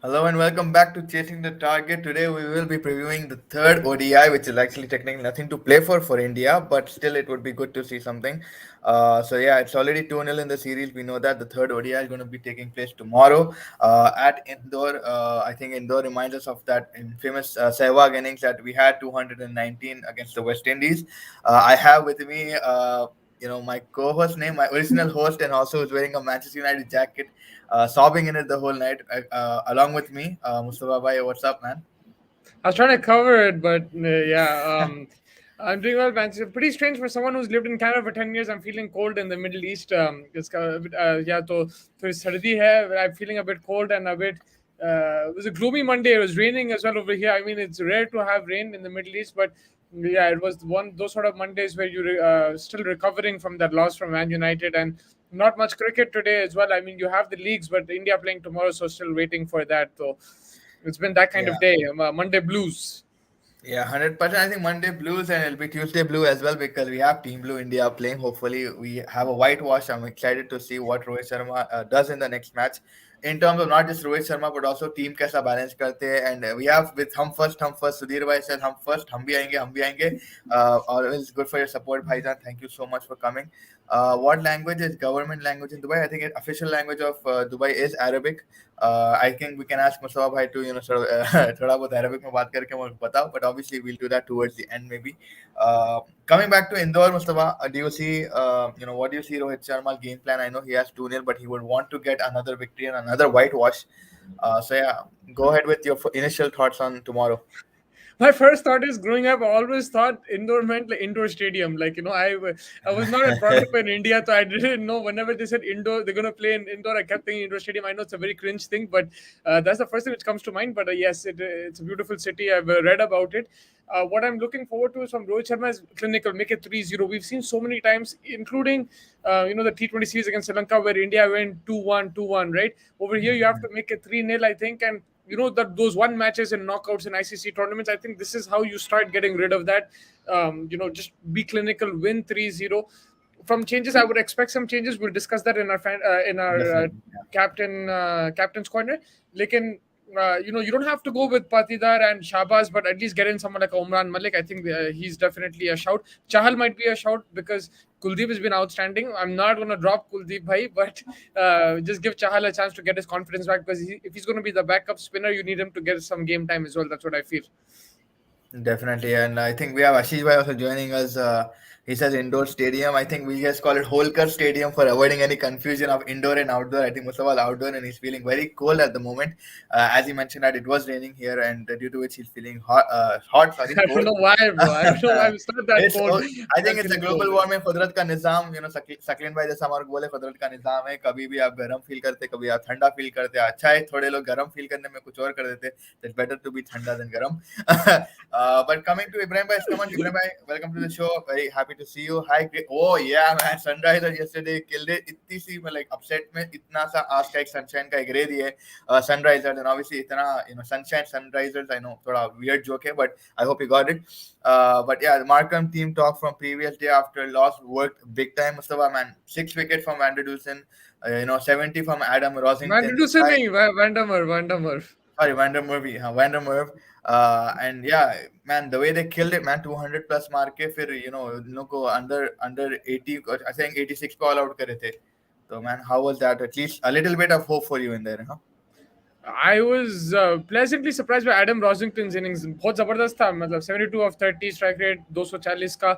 Hello and welcome back to Chasing the Target. Today we will be previewing the third ODI, which is actually technically nothing to play for India, but still it would be good to see something. So yeah, it's already 2-0 in the series. We know that the third ODI is going to be taking place tomorrow at Indore. I think Indore reminds us of that infamous Sehwag innings that we had 219 against the West Indies. I have with me my co-host name, my original host, and also who's wearing a Manchester United jacket, sobbing in it the whole night, along with me, Mustafa Bhai. What's up, man? I was trying to cover it, but yeah, I'm doing well, man. It's pretty strange for someone who's lived in Canada for 10 years. I'm feeling cold in the Middle East. Yeah, so sardi hai. I'm feeling a bit cold and a bit. It was a gloomy Monday. It was raining as well over here. I mean, it's rare to have rain in the Middle East, but yeah, it was one those sort of Mondays where you're still recovering from that loss from Man United, and not much cricket today as well. I mean, you have the leagues, but India playing tomorrow, so still waiting for that. So it's been that kind Yeah. of day, Monday blues. Yeah, 100%. I think Monday Blues and it'll be Tuesday Blue as well because we have Team Blue India playing. Hopefully, we have a whitewash. I'm excited to see what Rohit Sharma does in the next match. In terms of not just Rohit Sharma but also team कैसा balance करते हैं, and we have with हम first Sudhir bhai said हम first हम भी आएंगे. Always good for your support, Bhaijan. Thank you so much for coming. What language is government language in Dubai? I think official language of Dubai is Arabic. I think we can ask Mustafa bhai to sort of थोड़ा बहुत Arabic में बात करके मुझे बताओ, but obviously we'll do that towards the end maybe. Coming back to Indore, Mustafa, do you see what do you see Rohit Sharma's game plan? I know he has 2-0, but he would want to get another victory and another whitewash. So yeah, go ahead with your initial thoughts on tomorrow. My first thought is growing up, I always thought indoor meant like indoor stadium. Like, I was not brought up in India, so I didn't know whenever they said indoor, they're going to play in indoor. I kept thinking indoor stadium. I know it's a very cringe thing, but that's the first thing which comes to mind. But yes, it's a beautiful city. I've read about it. What I'm looking forward to is from Rohit Sharma is clinical, make it 3-0. We've seen so many times, including, the T20 series against Sri Lanka where India went 2-1, 2-1, right? Over here, you have to make it 3-0, I think. And that those one matches and knockouts in ICC tournaments, I think this is how you start getting rid of that. Just be clinical, win 3-0. From changes, I would expect some changes. We'll discuss that in our Definitely. captain's corner. Lekin, you don't have to go with Patidar and Shabazz, but at least get in someone like Umran Malik. I think he's definitely a shout. Chahal might be a shout because Kuldeep has been outstanding. I'm not going to drop Kuldeep bhai, but just give Chahal a chance to get his confidence back because if he's going to be the backup spinner, you need him to get some game time as well. That's what I feel. Definitely, and I think we have Ashish Bhai also joining us. He says indoor stadium. I think we just call it Holkar Stadium for avoiding any confusion of indoor and outdoor. I think Mustafa is outdoor and he's feeling very cold at the moment. As he mentioned that it was raining here, and due to which he's feeling hot. Sorry, I don't cold. know why, bro. I don't know why it's not that it's cold. I I'm think it's a feeling cold. global warming. कुदरत का निजाम, सकलीन भाई जैसा हमारे को बोले, कुदरत का निजाम है. कभी भी आप गर्म फील करते, कभी आप ठंडा फील करते. अच्छा है थोड़े लोग गर्म फील करने में कुछ और कर देते. It's better to be ठंडा than गर्म. But coming to Ibrahim bhai, come on Ibrahim bhai, welcome to the show. Very happy to see you. Hi. Oh yeah man, Sunrisers yesterday killed it. इतनी सी मैं like upset में इतना सा आज का एक sunshine का एक रे दिए Sunrisers, and obviously इतना sunshine Sunrisers. I know थोड़ा weird joke है, but I hope you got it. But yeah, the Markham team talk from previous day after loss worked big time. Mustafa man, 6 wickets from Van der Dusen, 70 from Adam Man, did Rosington. you say me? Vandermeer. Sorry, Vander Merv. And yeah, man, the way they killed it, man, 200 plus mark के फिर इन लोग को under 80, I think 86 को all out करे थे. So man, how was that? At least a little bit of hope for you in there, huh? I was pleasantly surprised by Adam Rosington's innings. बहुत जबरदस्त था मतलब 72 of 30 strike rate 240 का.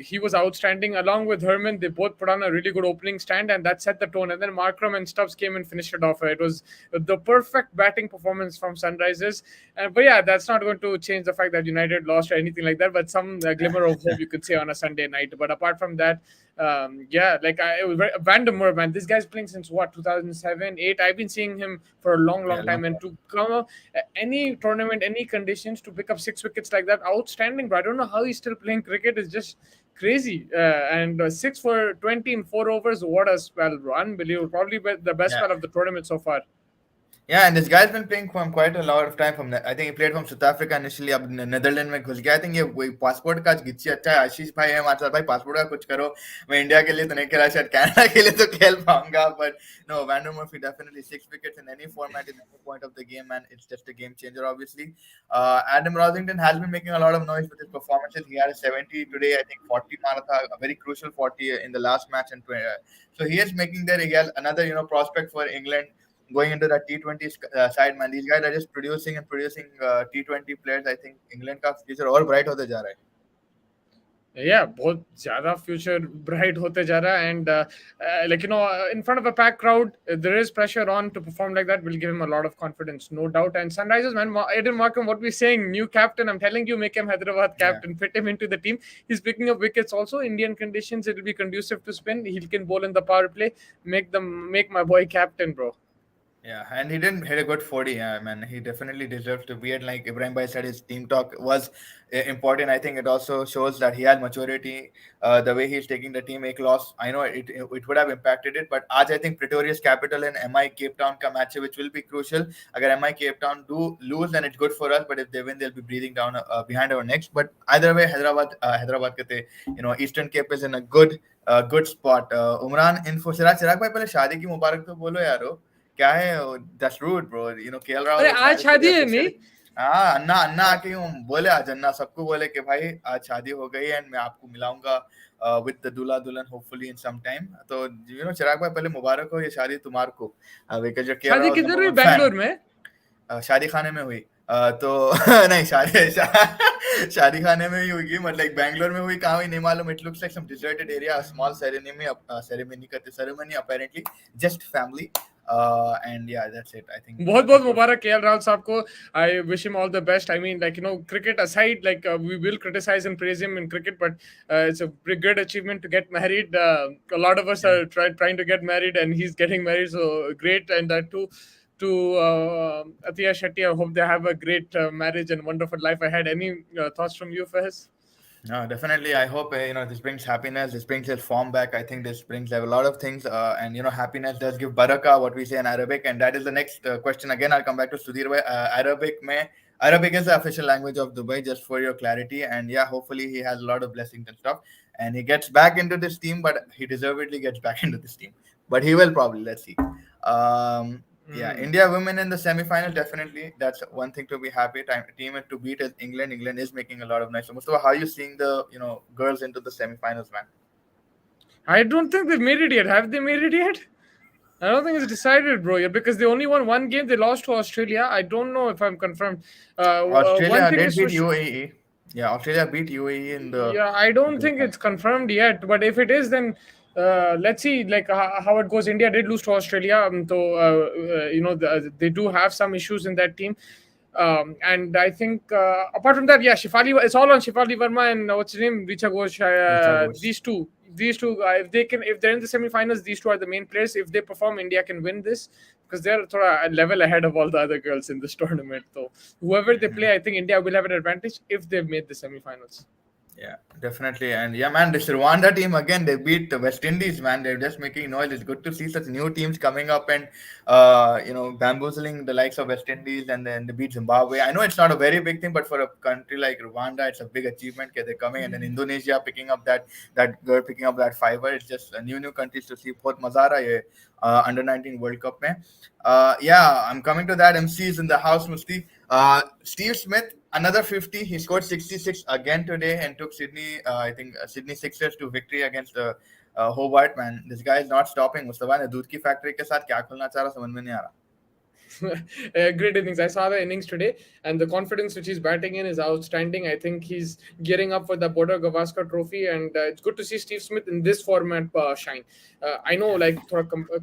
He was outstanding along with Herman. They both put on a really good opening stand and that set the tone. And then Markram and Stubbs came and finished it off. It was the perfect batting performance from Sunrisers. But yeah, that's not going to change the fact that United lost or anything like that. But some glimmer of hope you could say on a Sunday night. But apart from that, yeah, like it was Vandermeer, man. This guy's playing since what 2007, 8. I've been seeing him for a long, Yeah, long long time, and to come up any tournament, any conditions to pick up 6 wickets like that, outstanding. But I don't know how he's still playing cricket. It's just crazy. And 6 for 20 in 4 overs. What a spell, bro! Unbelievable. Probably the best yeah. spell of the tournament so far. Yeah, and this guy's been playing from quite a lot of time. I think he played from South Africa initially. अब Netherland में घुस गया. I think ये वही passport का गिच्ची अच्छा है. आशीष भाई है हमारे साथ. भाई पासपोर्ट का कुछ करो. मैं इंडिया के लिए तो नहीं खेला, शायद कनाडा के लिए तो खेल पाऊंगा. But no, Vander Murphy definitely 6 wickets in any format in any point of the game, and it's just a game changer, obviously. Adam Rosington has been making a lot of noise with his performances. He had a 70 today. I think 40 maratha, a very crucial 40 in the last match, and so he is making there. He has another prospect for England going into the T20 side, man. These guys are just producing and producing T20 players. I think England का future और bright होते जा रहा है. Yeah, बहुत ज़्यादा future bright होते जा रहा है. And like in front of a packed crowd, there is pressure on to perform like that. Will give him a lot of confidence, no doubt. And Sunrisers, man, Aiden Markham, what we're saying, new captain. I'm telling you, make him Hyderabad Yeah. captain, fit him into the team. He's picking up wickets also. Indian conditions, it will be conducive to spin. He can bowl in the power play. Make my boy captain, bro. Yeah, and he didn't hit a good 40. Yeah, man, he definitely deserves to be it. Like Ibrahim Bhai said, his team talk was important. I think it also shows that he has maturity. The way he's taking the team, एक loss, I know it would have impacted it, but आज I think Pretoria's Capital and MI Cape Town का match है, which will be crucial. अगर MI Cape Town do lose, then it's good for us. But if they win, they'll be breathing down behind our necks. But either way, Hyderabad कहते, Eastern Cape is in a good spot. Umran info चिराग भाई पहले शादी की मुबारक तो बोलो यारो. क्या है that's rude bro, KL Rahul अरे was आज married today शादी है नहीं. officially. हाँ, अन्ना अन्ना आके यूं बोले आज, अन्ना सबको बोले कि भाई आज शादी हो गई है एंड मैं आपको मिलाऊंगा with the दूल्हा दुल्हन hopefully in some time. तो चिराग भाई पहले मुबारक हो ये शादी तुम्हारे को, because you're KL शादी Rahul's किधर number हुई? one fan. बैंगलोर में? शादी खाने में हुई. तो नहीं शादी खाने में ही हुई, मतलब बैंगलोर में हुई, कहाँ हुई नहीं मालूम. It looks like some deserted area, small ceremony apparently just family. And yeah, that's it. I think बहुत बहुत मुबारक केएल राहुल साहब को. I wish him all the best. I mean, like cricket aside, like we will criticize and praise him in cricket, but it's a great achievement to get married. A lot of us yeah. are trying to get married, and he's getting married, so great. And that too to Atiya Shetty. I hope they have a great marriage and wonderful life ahead. Any thoughts from you, Faiz? No, definitely. I hope this brings happiness. This brings his form back. I think this brings a lot of things. And happiness does give baraka, what we say in Arabic. And that is the next question. Again, I'll come back to Sudhir bhai. Arabic is the official language of Dubai, just for your clarity. And yeah, hopefully he has a lot of blessings and stuff. And he gets back into this team, but he deservedly gets back into this team. But he will probably. Let's see. Yeah, India women in the semi-final, definitely. That's one thing to be happy. Team to beat is England. England is making a lot of noise. So, Mustafa, how are you seeing the girls into the semi-finals, man? I don't think they've made it yet. Have they made it yet? I don't think it's decided, bro, yet, because they only won one game. They lost to Australia. I don't know if I'm confirmed. Australia One thing did is beat for sure. UAE. Yeah, Australia beat UAE in the Yeah, I don't group think match. it's confirmed yet. But if it is, then let's see, like how it goes. India did lose to Australia, so they do have some issues in that team. And I think apart from that, yeah, Shifali, it's all on Shifali Verma and what's his name, Richa Ghosh. Richa Ghosh. These two, if they're in the semi-finals, these two are the main players. If they perform, India can win this because they're a level ahead of all the other girls in this tournament. So whoever they play, I think India will have an advantage if they've made the semi-finals. Yeah, definitely. And yeah, man, this Rwanda team again, they beat the West Indies, man. They're just making noise. It's good to see such new teams coming up and bamboozling the likes of West Indies, and then they beat Zimbabwe. I know it's not a very big thing, but for a country like Rwanda, it's a big achievement. Okay, they're coming, and then Indonesia picking up that girl picking up that fiver. It's just a new countries to see. बहुत मजा आ रहा है under 19 World Cup में. Yeah, I'm coming to that. MC is in the house, Musti. Steve Smith, another 50. He scored 66 again today and took Sydney, Sydney Sixers to victory against Hobart, man. This guy is not stopping. Mustafa ने दूध की factory के साथ क्या खोलना चाह रहा समझ में नहीं आ रहा. Great innings. I saw the innings today, and the confidence which he's batting in is outstanding. I think he's gearing up for the Border Gavaskar Trophy, and it's good to see Steve Smith in this format shine. I know, like,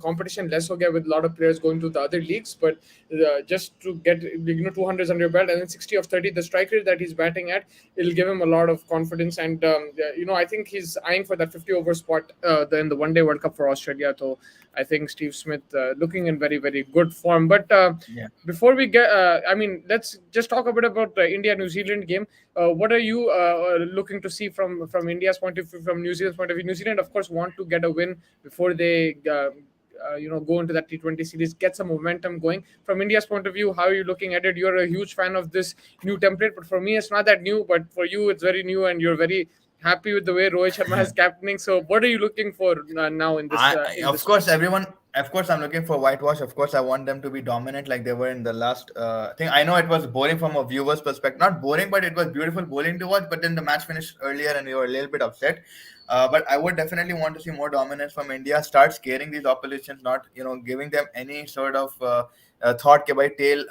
competition less ho gaya with a lot of players going to the other leagues, but just to get 200s under your belt and then 60 of 30, the strike rate that he's batting at, it'll give him a lot of confidence. And I think he's eyeing for that 50 over spot in the One Day World Cup for Australia. So I think Steve Smith looking in very, very good form. But Yeah. before we get, let's just talk a bit about the India New Zealand game. What are you looking to see from India's point of view, from New Zealand's point of view? New Zealand, of course, want to get a win before they go into that T20 series, get some momentum going. From India's point of view, how are you looking at it? You're a huge fan of this new template, but for me, it's not that new. But for you, it's very new, and you're very happy with the way Rohit Sharma is captaining. So, what are you looking for now in this? Of course, everyone. Of course, I'm looking for whitewash. Of course, I want them to be dominant like they were in the last thing. I know it was boring from a viewer's perspective. Not boring, but it was beautiful bowling to watch. But then the match finished earlier, and we were a little bit upset. But I would definitely want to see more dominance from India. Start scaring these oppositions, not giving them any sort of thought ke by tail.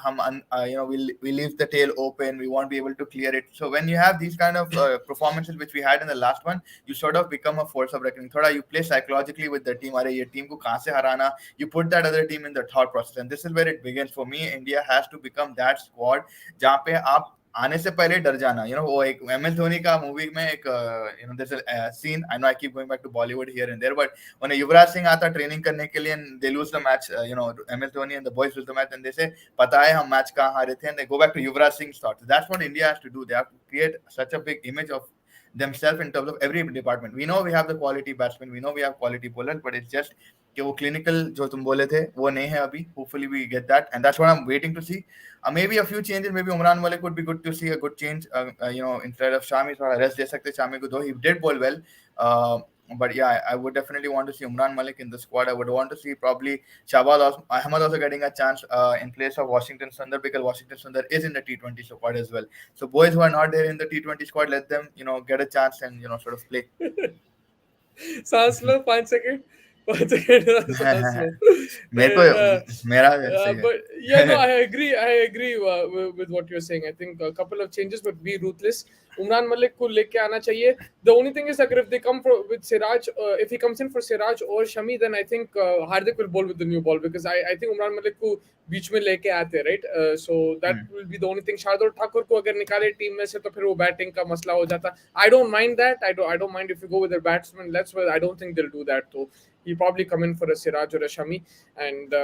We leave the tail open. We won't be able to clear it. So when you have these kind of performances which we had in the last one, you sort of become a force of reckoning. Thoda you play psychologically with the team. Are ye team ko kahan se harana? You put that other team in the thought process, and this is where it begins for me. India has to become that squad जहाँ पे आप आने से पहले डर जाना. वो एक MS धोनी का मूवी में एक there's a scene. I know I keep going back to Bollywood here and there, but when Yuvraj Singh आता ट्रेनिंग करने के लिए and they lose the match, MS Dhoni and the boys lose the match, and they say पता है हम match कहाँ हारे थे, and they go back to Yuvraj Singh's thoughts. That's what India has to do. They have to create such a big image of themselves in terms of every department. We know we have the quality batsmen, we know we have quality bowlers, but it's just कि वो clinical जो तुम बोले थे वो नहीं है अभी. Hopefully we get that, and that's what I'm waiting to see. Maybe a few changes. Maybe Umran Malik would be good to see, a good change. Instead of Shami, थोड़ा rest दे सकते Shami को, though he did bowl well. But yeah, I would definitely want to see Umran Malik in the squad. I would want to see probably Shahbaz Ahmed also getting a chance in place of Washington Sundar, because Washington Sundar is in the T20 squad as well. So boys who are not there in the T20 squad, let them get a chance and sort of play. सांस लो 5 second 5 second सांस लो मेरे को मेरा सही है. but yeah, no, I agree with what you're saying. I think a couple of changes, but be ruthless. Umran Malik को लेके आना चाहिए. The only thing is, if they come with Siraj, if he comes in for Siraj or Shami, then I think Hardik will bowl with the new ball, because I think Umran Malik को बीच में लेके आते, right? So that will be the only thing. Shardul Thakur को अगर निकाले team में से तो फिर वो बैटिंग का मसला हो जाता. I don't mind that. I don't mind if you go with a batsman. I don't think they'll do that though. He'll probably come in for a Siraj or a Shami, and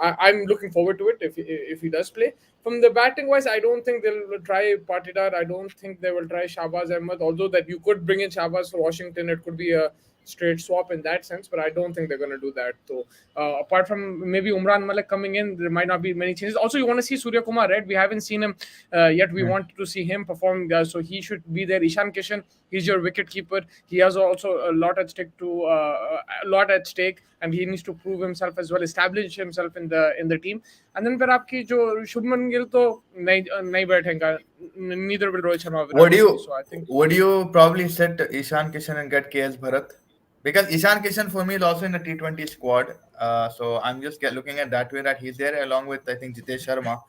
I'm looking forward to it if he does play. From the batting wise, I don't think they'll try Patidar. I don't think they will try Shahbaz Ahmed. Although that you could bring in Shahbaz for Washington, it could be a straight swap in that sense, but I don't think they're going to do that. So apart from maybe Umran Malik coming in, there might not be many changes. Also, you want to see Surya Kumar, right? We haven't seen him yet. We want to see him perform, so he should be there. Ishan Kishan, he's your wicket keeper. He has also a lot at stake, and he needs to prove himself as well, establish himself in the team. And then फिर आपकी जो शुभमन गिल तो नहीं बैठेगा, neither will Rohit Sharma. So I think would you probably set Ishan Kishan and get KS Bharat? Because Ishan Kishan for me is also in the T20 squad. So I'm just looking at that way, that he's there along with I think Jitesh Sharma.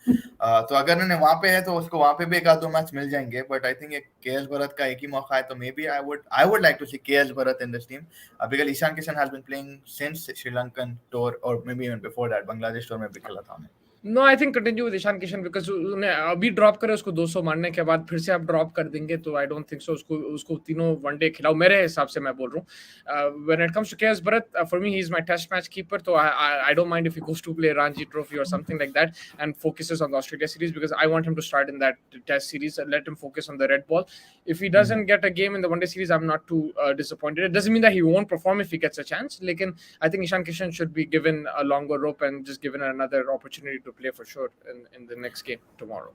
तो अगर उन्हें वहाँ पे है तो उसको वहाँ पे भी एक आध दो मैच मिल जाएंगे. But I think KS Bharat का एक ही मौका है, तो maybe I would like to see KS Bharat in this team, because Ishan Kishan has been playing since Sri Lankan tour, or maybe even before that Bangladesh tour में भी खेला था उन्हें. No, I think continue with Ishan Kishan, because उन्हें अभी drop करे उसको 200 मारने के बाद फिर से आप ड्रॉप कर देंगे, तो I don't think so. उसको तीनों वनडे खिलाओ, मेरे हिसाब से मैं बोल रहा हूँ. When it comes to KS Bharat, for me he's my test match keeper, so I don't mind if he goes to play Ranji Trophy or something like that and focuses on the Australia series, because I want him to start in that test series and let him focus on the red ball. If he doesn't get a game in the one-day series, I'm not too disappointed. It doesn't mean that he won't perform if he gets a chance. Lekin I think Ishan Kishan should be given a longer rope and just given another opportunity to play for sure in the next game tomorrow.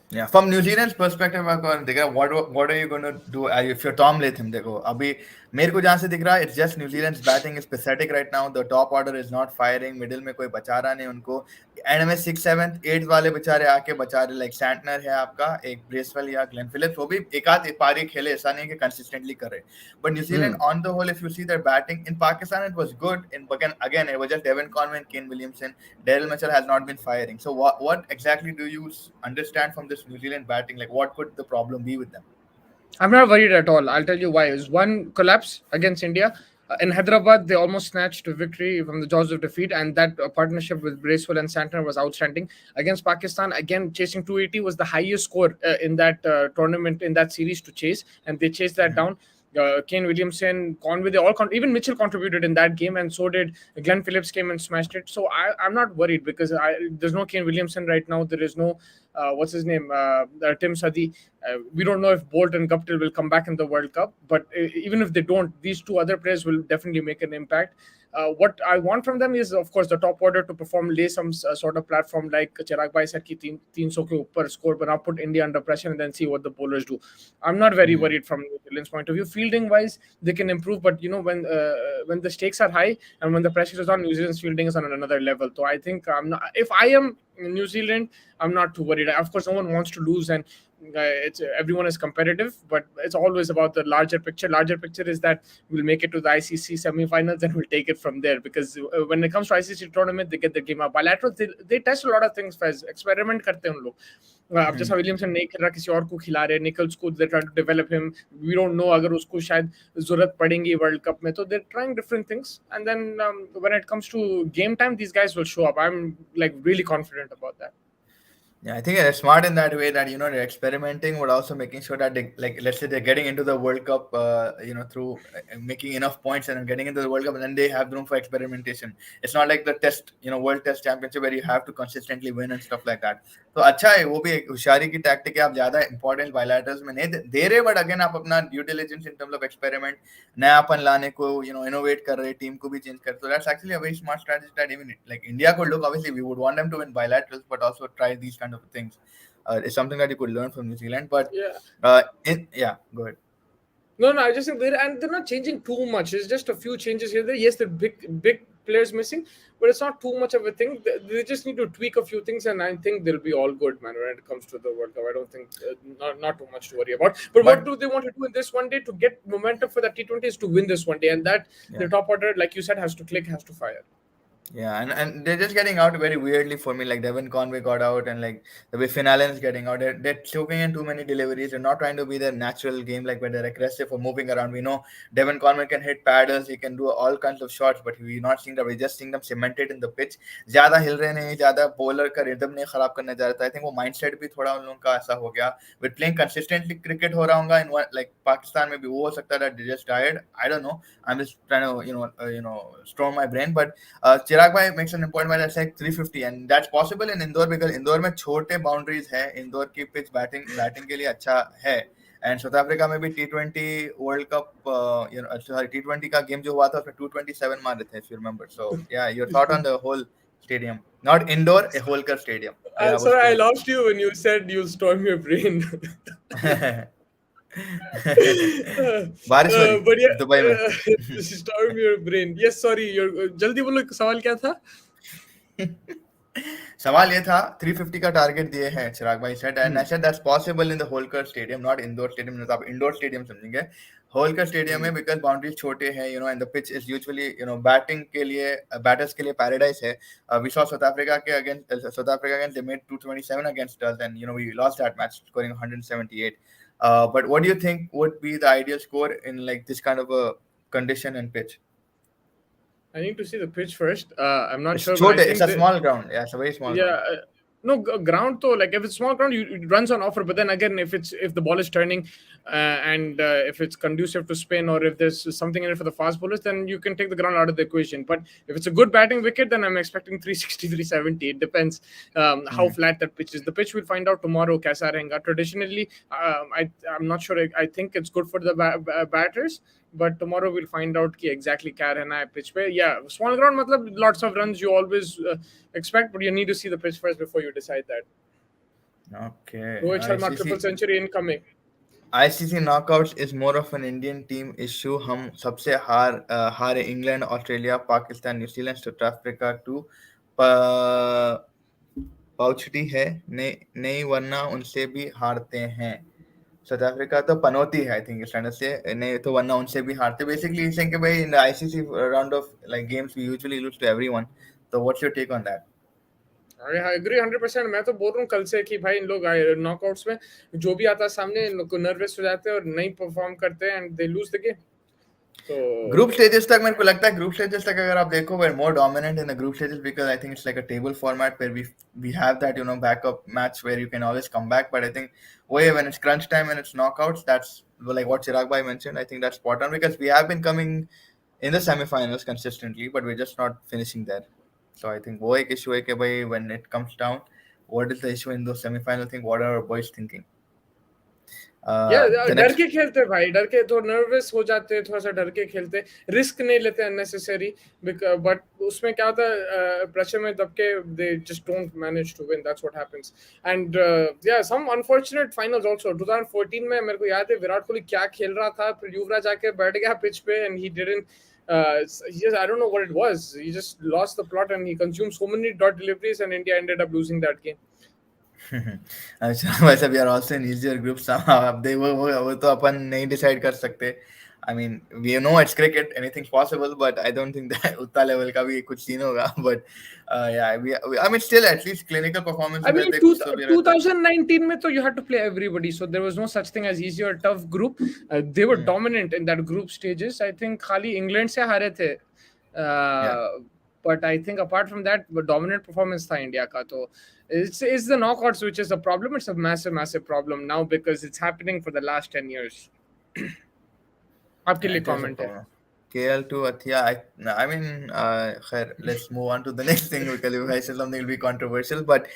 Yeah, from New Zealand's perspective, what are you going to do if you're Tom Latham? देखो अभी मेरे को जहां से दिख रहा है, it's just New Zealand's batting is pathetic right now. The top order is not firing, middle में कोई बचा रहा नहीं उनको. एंड में 6th 7th 8th वाले बेचारे आके बचा रहे, लाइक सैंटनर है आपका, एक ब्रेसवेल या ग्लेन फिलिप्स, वो भी एक आध पारी खेले, ऐसा नहीं कि कंसिस्टेंटली कर रहे. But New Zealand on the whole, if you see their batting in Pakistan, it was good. In again it was just Devon Conway and Kane Williamson. Daryl Mitchell has not been firing. So what exactly do you understand from this New Zealand batting? Like, what could the problem be with them? I'm not worried at all. I'll tell you why. It was one collapse against India. In Hyderabad, they almost snatched a victory from the jaws of defeat, and that partnership with Bracewell and Santner was outstanding. Against Pakistan, again, chasing 280 was the highest score in that tournament, in that series to chase, and they chased that down. Kane Williamson, Conway, they all even Mitchell contributed in that game, and so did Glenn Phillips. Came and smashed it. So I'm not worried because there's no Kane Williamson right now. There is no what's his name, Tim Sadi. We don't know if Bolt and Guptill will come back in the World Cup, but even if they don't, these two other players will definitely make an impact. What I want from them is, of course, the top order to perform, lay some sort of platform like Chirag Bhai said, ki 300 ke upar score, but now put India under pressure and then see what the bowlers do. I'm not very worried from New Zealand's point of view. Fielding wise, they can improve, but you know, when the stakes are high and when the pressure is on, New Zealand's fielding is on another level. So I think if I am New Zealand, I'm not too worried. Of course, no one wants to lose, and everyone is competitive, but it's always about the larger picture. Larger picture is that we'll make it to the ICC semi-finals and we'll take it from there, because when it comes to ICC tournament, they get the game up. Bilateral, they test a lot of things first. Experiment करते हैं उन लोग. अब जैसा Williamson नहीं खेल रहा, किसी और को खिला रहे, निकल्स को they try to develop him. We don't know अगर उसको शायद जरूरत पड़ेगी वर्ल्ड कप में, तो they're trying different things, and then when it comes to game time, these guys will show up. I'm like really confident about that. Yeah, I think they're smart in that way that, they're experimenting, but also making sure that they, like, let's say they're getting into the World Cup, through making enough points and getting into the World Cup, and then they have room for experimentation. It's not like the test, World Test Championship where you have to consistently win and stuff like that. तो अच्छा है, वो भी एक होशियारी की tactic है. आप ज्यादा इंपॉर्टेंट बायलैटरल्स में नहीं दे रहे, बट अगेन आप अपना due diligence in terms of experiment, नयापन लाने को, इनोवेट कर रहे, टीम को भी चेंज कर. So that's actually a very smart strategy that even like India could look. Obviously, we would want them to win bilaterals, but also try these kind of things. It's something that you could learn from New Zealand. But yeah, go ahead. No, I just think they're not changing too much. It's just a few changes here. There, yes, the big players missing, but it's not too much of a thing. They just need to tweak a few things, and I think they'll be all good, man. When it comes to the World Cup, I don't think not too much to worry about. But what do they want to do in this one day to get momentum for the T20 is to win this one day, and that the top order, like you said, has to click, has to fire. Yeah, and they're just getting out very weirdly for me. Like Devon Conway got out, and like the way Finn Allen's getting out, they're choking in too many deliveries. They're not trying to be their natural game, like where they're aggressive or moving around. We know Devon Conway can hit paddles, he can do all kinds of shots, but we're not seeing that. We're just seeing them cemented in the pitch. ज़्यादा हिल रहे नहीं, ज़्यादा bowler का rhythm नहीं खराब करने जा रहा था. I think वो mindset भी थोड़ा उन लोगों का ऐसा हो गया. With playing consistently cricket हो रहा होगा in one, like Pakistan में भी वो हो सकता है that they just tired. I don't know. I'm just trying to storm my brain, but Chirag Bhai makes an important point. That's like 350, and that's possible in Indore because Indore में छोटे boundaries है. Indore की pitch batting के लिए अच्छा है. And South Africa में भी T20 World Cup, T20 का game जो हुआ था उसमें 227 मारे थे, if you remember. So yeah, your thought on the whole stadium, not Indore, a Holkar stadium. Sorry, I lost you when you said you'll storm your brain. बारिश हो रही दुबई में. Storm your brain. Yes, sorry. जल्दी बोलो, सवाल क्या था? सवाल ये था 350 का टारगेट दिए हैं चिराग भाई said, and I said that's possible in the Holkar stadium, not Indore stadium. आप इंडोर स्टेडियम समझेंगे, होलकर स्टेडियम में बिकॉज बाउंड्रीज छोटे हैं, and the pitch is usually batting के लिए, बैटर्स के लिए पैराडाइज है. We saw South Africa against they made 227 against us, and we lost that match scoring 178. But what do you think would be the ideal score in like this kind of a condition and pitch? I need to see the pitch first. I'm not it's sure. Short, it's a small ground. Yeah, it's a very small ground. No, ground though, like if it's small ground, it runs on offer. But then again, if the ball is turning and if it's conducive to spin, or if there's something in it for the fast bowlers, then you can take the ground out of the equation. But if it's a good batting wicket, then I'm expecting 360, 370. It depends how flat that pitch is. The pitch we'll find out tomorrow. Kaisa rahenga. Traditionally, I'm not sure. I think it's good for the batters. But tomorrow we'll find out ki exactly kya rehna hai pitch pe. Yeah, small ground matlab lots of runs you always expect, but you need to see the pitch first before you decide that. Okay. Rohit Sharma triple century incoming. ICC knockouts is more of an Indian team issue. हम सबसे हारे England, Australia, Pakistan, New Zealand, South Africa टू पाउचटी है. नहीं नहीं, वरना उनसे भी हारते हैं. साउथ अफ्रीका तो पनौती है आई थिंक स्टैंडर्ड से, नहीं तो वरना उनसे भी हारते. बेसिकली saying कि भाई in the ICC round of like games we usually lose to everyone. तो what's your take on that? I agree 100%. मैं तो बोल रहा हूँ कल से कि भाई इन लोग नॉकआउट्स में जो भी आता है सामने, इन लोग को नर्वस हो जाते हैं और नहीं परफॉर्म करते हैं and they lose the game. तो ग्रुप स्टेजेस तक मेरे को लगता है, ग्रुप स्टेजेस तक अगर आप देखो, we're more dominant in the group stages because I think it's like a table format where we have that, you know, backup match where you can always come back. But I think when it's crunch time and it's knockouts, that's like what Chirag bhai mentioned. I think that's spot on because we have been coming in the semifinals consistently, but we're just not finishing there. So I think वो एक issue है कि भाई when it comes down, what is the issue in those semifinal thing? What are our boys thinking? या The डर next. के खेलते हैं भाई, डर के तो नर्वस हो जाते हैं, थोड़ा सा डर के खेलते, रिस्क नहीं लेते अननेसेसरी. बट उसमें क्या होता है, प्रेशर में दब के they just don't manage to win. That's what happens. And या सम अनफॉर्चुनेट फाइनल्स आल्सो. 2014 में मेरे को याद है विराट कोहली क्या खेल रहा था, फिर युवराज आके बैठ गया पिच पे and he didn't I don't know what it was. He just lost the plot and he consumed so many dot deliveries and India ended up losing that game. अच्छा, वैसे we are also in easier group somehow. अब दे वो तो अपन नहीं decide कर सकते. I mean, we know it's cricket, anything's possible, but I don't think that उतना level का भी कुछ सीन होगा. But yeah, I mean, still at least clinical performance I mean, रहते, कुछ तो भी रहता. 2019 में तो you had to play everybody, so there was no such thing as easy or tough group. They were dominant in that group stages. I think खाली England से हारे थे. Yeah. But I think apart from that, the dominant performance था India का. तो it's the knockouts which is a problem. It's a massive problem now because it's happening for the last 10 years. आपके लिए It is a comment है. problem. KL to Athia. I mean, khair, let's move on to the next thing because if I say something, it'll be controversial. But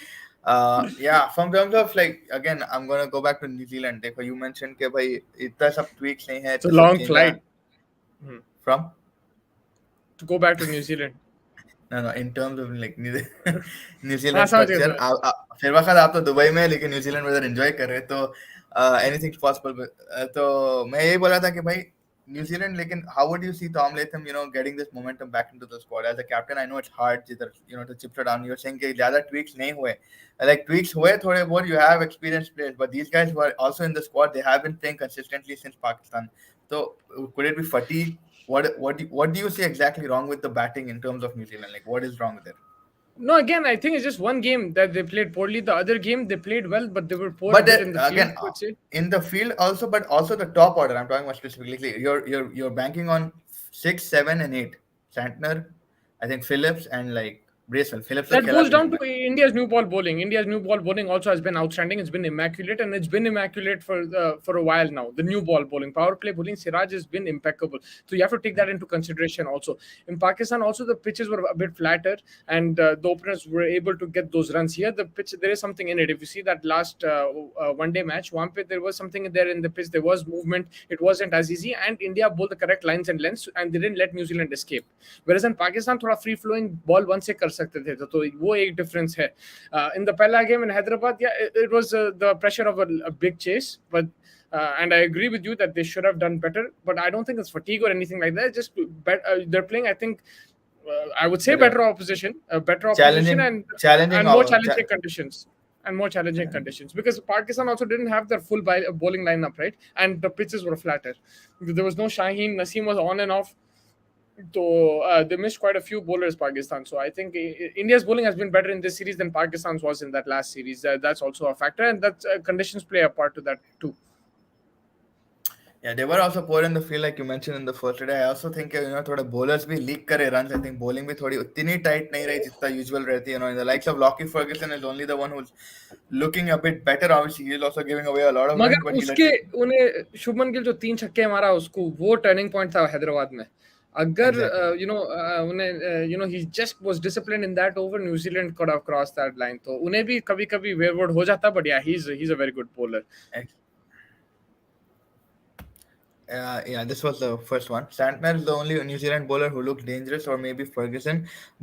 yeah, from terms of like again, I'm gonna go back to New Zealand. देखो, you mentioned कि भाई इतना सब tweaks नहीं है, It's a इतना सब long change है. flight From? to go back to New Zealand. No, in terms of like New हाँ Zealand समझ गया structure. फिर वक्त आप तो दुबई में, लेकिन न्यूजीलैंड वेदर एंजॉय कर रहे हैं, तो एनीथिंग पॉसिबल. तो मैं यही बोला था कि भाई न्यूजीलैंड, लेकिन how would you see Tom Latham, you know, getting this momentum back into the squad as a captain? I know it's hard, जिधर, you know, to chip it down. You're saying कि ज़्यादा tweaks नहीं हुए, like tweaks हुए थोड़े बहुत. You have experienced players, but these guys were also in the squad. They have been playing consistently since Pakistan. So could it be fatigue? What do you see exactly wrong with the batting in terms of New Zealand? Like, what is wrong there? No, again, I think it's just one game that they played poorly. The other game they played well, but they were poor But a bit in the field, again, I would say. in the field also, but also the top order. I'm talking about specifically. You're banking on 6, 7, and 8. Santner, I think Phillips and like Bracewell. Phillips तो That खेला goes भी down नहीं to भाई. India's new ball bowling. India's new ball bowling also has been outstanding. It's been immaculate, and it's been immaculate for a while now. The new ball bowling, power play bowling, Siraj has been impeccable. So you have to take that into consideration also. In Pakistan, also the pitches were a bit flatter, and the openers were able to get those runs. Here, the pitch, there is something in it. If you see that last one-day match, Wampe, there was something there in the pitch. There was movement. It wasn't as easy, and India bowled the correct lines and lengths, and they didn't let New Zealand escape. Whereas in Pakistan, थोड़ा free flowing ball one से कर सकते थे. तो वो एक difference है. In the पहला game in Hyderabad, yeah, it was the pressure of a big chase, but and I agree with you that they should have done better. But I don't think it's fatigue or anything like that. It's just they're playing, I think, I would say better opposition, Challenging, and more challenging conditions. And more challenging conditions, because Pakistan also didn't have their full bowling lineup, right? And the pitches were flatter. There was no Shaheen. Naseem was on and off. So they missed quite a few bowlers, Pakistan. So I think India's bowling has been better in this series than Pakistan's was in that last series. That's also a factor, and that conditions play a part to that too. Yeah, they were also poor in the field, like you mentioned in the first day. I also think, you know, थोड़ा bowlers भी leak करे runs. I think bowling भी थोड़ी उतनी tight नहीं रही जितना usual रहती है. You know, in the likes of Lockie Ferguson is only the one who's looking a bit better. Obviously, he's also giving away a lot of runs, मगर but उसके उन्हें शुभमन गिल जो 3 छक्के मारा उसको, वो टर्निंग पॉइंट था हैदराबाद में. अगर उन्हें he just was disciplined in that over, New Zealand could have crossed that line. तो उन्हें भी कभी-कभी wayward हो जाता, but yeah, he's a very good bowler. Yeah, this was the first one. Santner is the only New Zealand bowler who looked dangerous, or maybe Ferguson.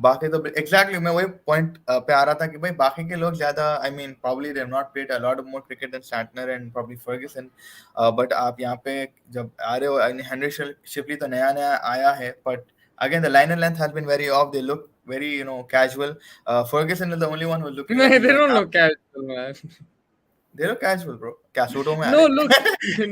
बाकी तो exactly मैं वही point पे आ रहा था कि भाई बाकी के लोग ज्यादा, I mean probably they have not played a lot of more cricket than Santner and probably Ferguson. But आप यहाँ पे जब आ रहे हो, Henry Shipley तो नया नया आया है, but again the line and length has been very off. They look very casual. Ferguson is the only one who's looking like No, कि they भाई don't आप, look casual, man. they look casual bro. क्या सूटों में आ no look रहे?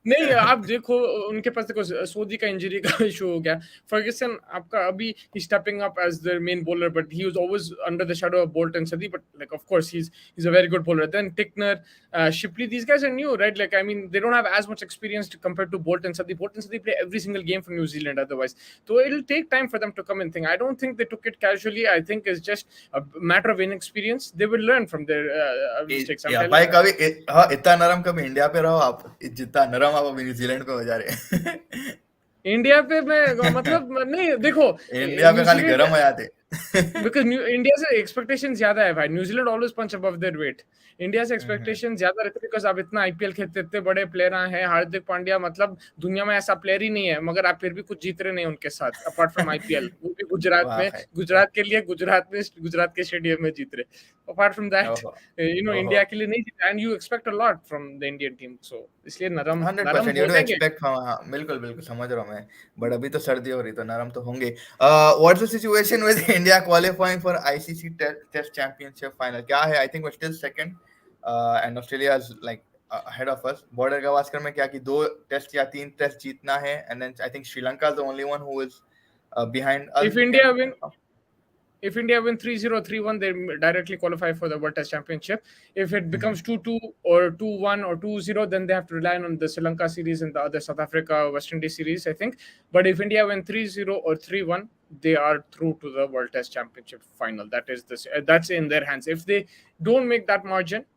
नहीं, आप देखो उनके पास देखो सोदी का इंजरी का इशू हो गया। फर्ग्यूसन आपका अभी ही stepping up as the main bowler, but he was always under the shadow of Boult and Southee, but like of course he is a very good bowler. Then Tickner, Shipley, these guys are new, right? Like, I mean, they don't have as much experience compared to Bolt and Sadi. Bolt and Sadi play every single game for New Zealand otherwise, so it'll take time for them to come and think. I don't think they took it casually. I think it's just a matter of inexperience. They will learn from their mistakes. I'm या telling भाई कभी हाँ इतना नरम कभी India पे रहो आप, जितना नरम आप अभी न्यूजीलैंड पे हो जा रहे हैं। इंडिया पे मैं मतलब नहीं देखो, इंडिया पे खाली न्यूजीलैंड गरम हो जाते। बिकॉज इंडिया से एक्सपेक्टेशन ज्यादा है भाई। New Zealand always punch above their weight. India से एक्सपेक्टेशन ज्यादा रहते बिकॉज आप इतना आईपीएल खेलते, इतने बड़े प्लेयर हैं। हार्दिक पांड्या मतलब दुनिया में ऐसा प्लेयर ही नहीं है, मगर आप फिर भी कुछ जीत रहे नहीं उनके साथ अपार्ट फ्रॉम आईपीएल, वो भी गुजरात वाह में, भाई, गुजरात के लिए, गुजरात में, गुजरात के स्टेडियम में जीत रहे। अपार्ट फ्रॉम दैट ओहो ओहो, इंडिया के लिए नहीं जीता, and you expect a lot from the Indian team, so इसलिए नरम नरम 100% यू हो डू जाएंगे। एक्सपेक्ट फ्रॉम, हाँ बिल्कुल बिल्कुल समझ रहा हूँ मैं, बट अभी तो सर्दी हो रही तो नरम तो होंगे। What's the situation with India qualifying for ICC test championship final? क्या है? I think we still second and Australia is like ahead of us. Border Gavaskar में क्या कि 2 टेस्ट या 3 टेस्ट जीतना है, and then I think Sri Lanka is the only one who is behind us. If India win If India win 3-0, 3-1, they directly qualify for the World Test Championship. If it becomes 2-2 or 2-1 or 2-0, then they have to rely on the Sri Lanka series and the other South Africa, West Indies series, I think. But if India win 3-0 or 3-1, they are through to the World Test Championship final. That's in their hands. If they don't make that margin,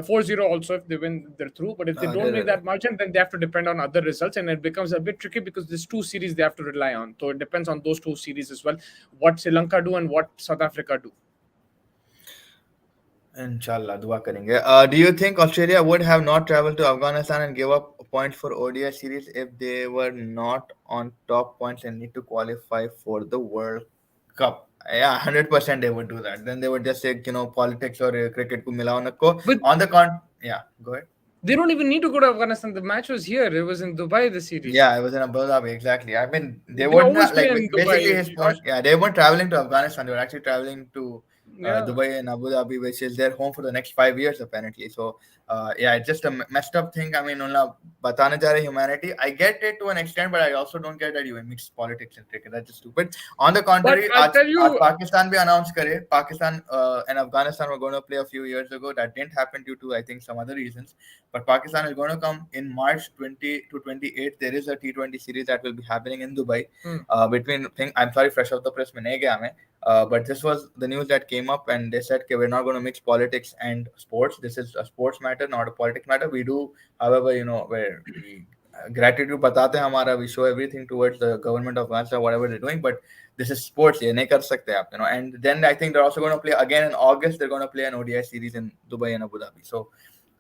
4-0 also, if they win, they're through. But if they don't make that margin, then they have to depend on other results, and it becomes a bit tricky because there's 2 series they have to rely on. So it depends on those 2 series as well, what Sri Lanka do and what South Africa do. Inshallah, dua करेंगे. Do you think Australia would have not traveled to Afghanistan and give up points for ODI series if they were not on top points and need to qualify for the World Cup? Yeah, 100% they would do that. Then they would just say, politics or cricket को मिलाओ ना को. But On the yeah, go ahead. they don't even need to go to Afghanistan. The match was here. It was in Dubai, the series. Yeah, it was in Abu Dhabi, exactly. I mean, they They weren't always like play in basically Dubai. his point. Yeah, they weren't traveling to Afghanistan. They were actually traveling to Yeah. Dubai and Abu Dhabi, which is their home for the next 5 years apparently. So, yeah, it's just a messed up thing. I mean, उन्हें बताने जा रहे humanity. I get it to an extent, but I also don't get that you mix politics and cricket. That's just stupid. On the But contrary, I'll tell आज you, Pakistan भी announce करे. Pakistan and Afghanistan were going to play a few years ago. That didn't happen due to I think some other reasons. But Pakistan is going to come in March 20 to 28. There is a T20 series that will be happening in Dubai. Between I'm sorry, fresh off the press में नहीं गया मैं. But this was the news that came up, and they said, okay, we're not going to mix politics and sports. This is a sports matter, not a politics matter. We do, however, where we gratitude बताते हैं हमारा, we show everything towards the government of Afghanistan, whatever they're doing. But this is sports, ये नहीं कर सकते आप, And then I think they're also going to play again in August. They're going to play an ODI series in Dubai and Abu Dhabi. So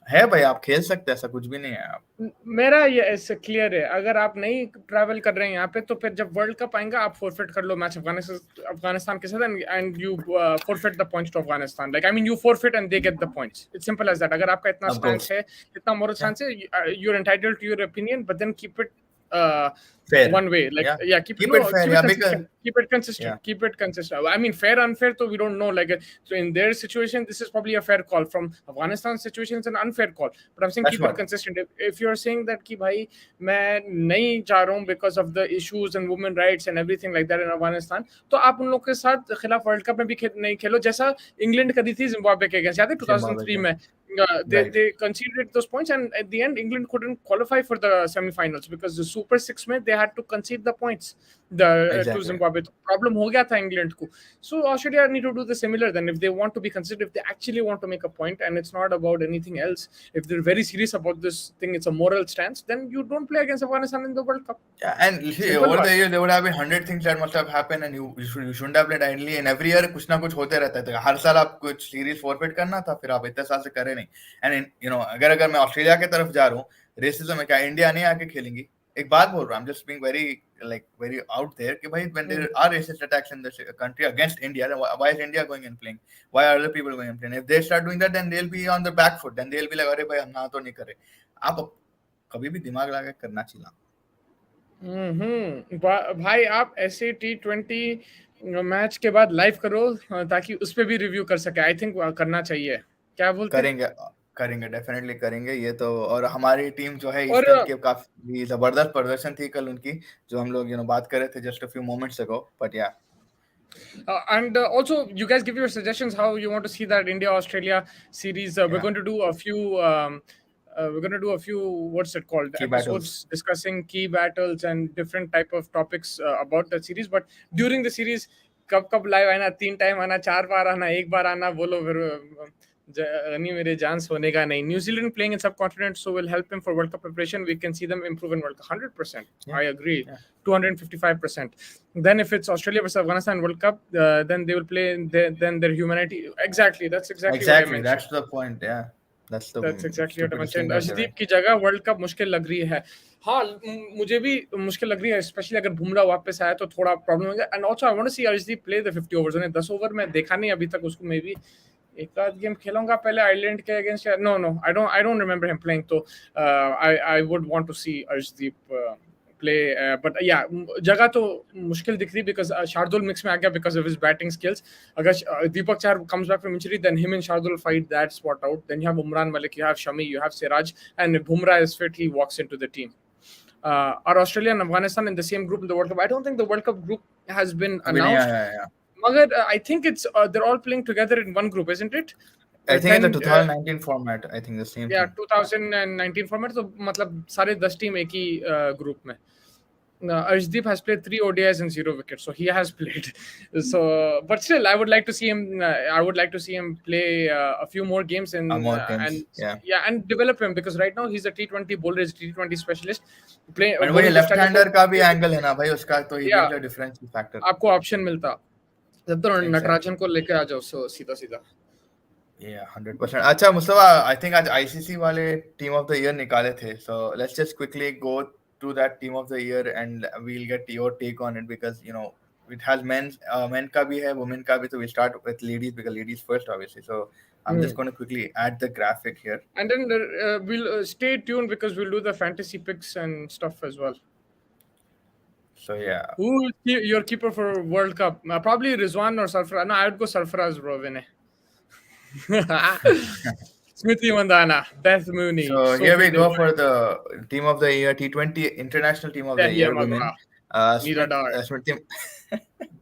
है भाई, आप खेल सकते हैं, ऐसा कुछ भी नहीं है। आप मेरा ये ऐसे क्लियर है, अगर आप नहीं ट्रैवल कर रहे हैं यहाँ पे, तो फिर जब वर्ल्ड कप आएगा आप फोरफिट कर लो मैच अफगानिस्तान के साथ, and you forfeit the points to Afghanistan. Like I mean you forfeit and they get the points. It's simple as that. अगर आपका इतना स्टैंस है, इतना मोरल स्टैंस है, you are entitled to your opinion, but then keep it fair. one way, like keep it fair, keep it consistent, keep it consistent. I mean, fair unfair, so we don't know, like, so in their situation this is probably a fair call. From Afghanistan's situation it's an unfair call, but I'm saying keep it consistent. If you're saying that ki bhai main nahi ja raha hu because of the issues and women rights and everything like that in Afghanistan, to aap un log ke sath khilaf world cup mein bhi nahi khelo, jaisa England kari thi Zimbabwe ke against, yaad hai 2003 mein they conceded those points, and at the end England couldn't qualify for the semi-finals because the Super 6 में they had to concede the points to Zimbabwe. तो problem हो गया था England को. So Australia need to do the similar then, if they want to be considered, if they actually want to make a point and it's not about anything else, if they're very serious about this thing, it's a moral stance, then you don't play against Afghanistan in the World Cup. Yeah, and over the years there would have been 100 things that must have happened, and you shouldn't have played idly, and every year कुछ ना कुछ होते रहता है। हर साल आप कुछ series forfeit करना था, फिर आप इतने साल से करे नहीं। And अगर मैं ऑस्ट्रेलिया की तरफ जा रहा हूँ, रेसिज्म है, क्या इंडिया नहीं आके खेलेंगी? एक बात बोल रहा हूँ, I'm just being very like very out there कि भाई when there are racist attacks in the country against India, then why is India going and playing? Why are other people going and playing? If they start doing that, then they'll be on the back foot. Then they'll be like, अरे भाई हम ना तो नहीं करे. आप कभी भी दिमाग लगा के करना चाहिए. भाई आप ऐसे T20 मैच के बाद लाइव करो ताकि उस पे भी रिव्यू कर सके. आई थिंक करना चाहिए. क्या बोलते हैं? करेंगे करेंगे डेफिनेटली करेंगे ये तो. और हमारी टीम जो है और ईस्टर्न के काफी जबरदस्त प्रदर्शन थी कल उनकी, जो हम लोग बात कर रहे थे just a few moments ago. But या and also you guys give your suggestions how you want to see that India Australia series. We're Yeah. going to do a few what's it called, Key episodes battles. discussing key battles and different type of topics about the series. But during the series कब कब live आना, 3 time आना, 4 बार आना, 1 बार आना, बोलो फिर नहीं मेरे जान सोने का नहीं. New Zealand playing in subcontinent, so will help him for World Cup preparation. We can see them improve in World Cup. 100%. Yeah. I agree. Yeah. 255%. Then if it's Australia versus Afghanistan World Cup, then they will play. Then their humanity. Exactly. That's exactly what I mentioned. That's the point. Yeah. That's exactly what I stupidest mentioned. thing that they Arshdeep की जगह world cup मुश्किल लग रही है. हाँ, मुझे भी मुश्किल लग रही है, स्पेशली अगर बुमराह वापस आया तो थोड़ा प्रॉब्लम हो जाए. And also I want to see Arshdeep play the 50 overs. उन्हें 10 ओवर में देखा नहीं अभी तक उसको. मे बी एक आध गेम खेलूंगा पहले आयरलैंड के against. No I don't remember him playing. तो I would want to see Arshdeep play, but yeah, जगह तो मुश्किल दिख रही because शार्दुल mix में आ गया because of his batting skills. अगर दीपक चार comes back from injury, then him and Shardul fight that spot out. Then you have Umran Malik, you have Shami, you have Siraj, and if Bumrah is fit, he walks into the team. Are Australia and Afghanistan in the same group in the World Cup? I don't think the World Cup group has been announced. Yeah. Magar, I think it's they're all playing together in one group, isn't it? I think in the 2019 format, I think the same yeah, thing. 2019 format. तो मतलब सारे 10 team एक ही group में. Arshdeep has played 3 ODIs and 0 wickets, so he has played. So, but still, I would like to see him. I would like to see him play a few more games and and develop him, because right now he's a T20 bowler, he's a T20 specialist. Play. And वही left-hander का भी angle है ना भाई उसका, तो he gives a differential factor. आपको option मिलता. जब तो नटराजन को लेके आ जाओ सीधा. Yeah, 100%. अच्छा मुस्तफा, I think आज ICC वाले Team of the Year निकाले थे. So let's just quickly go to that Team of the Year and we'll get your take on it, because it has men का भी है, women का भी. So we'll start with ladies because ladies first obviously. So I'm just going to quickly add the graphic here. And then we'll stay tuned because we'll do the fantasy picks and stuff as well. So yeah. Who is your keeper for World Cup? Probably Rizwan or Sarfaraz. No, I would go Sarfaraz, bro. Vinay. Smriti Mandhana, Beth Mooney. So here we go for the Team of the Year, T20 International Team of the Year women. Smriti.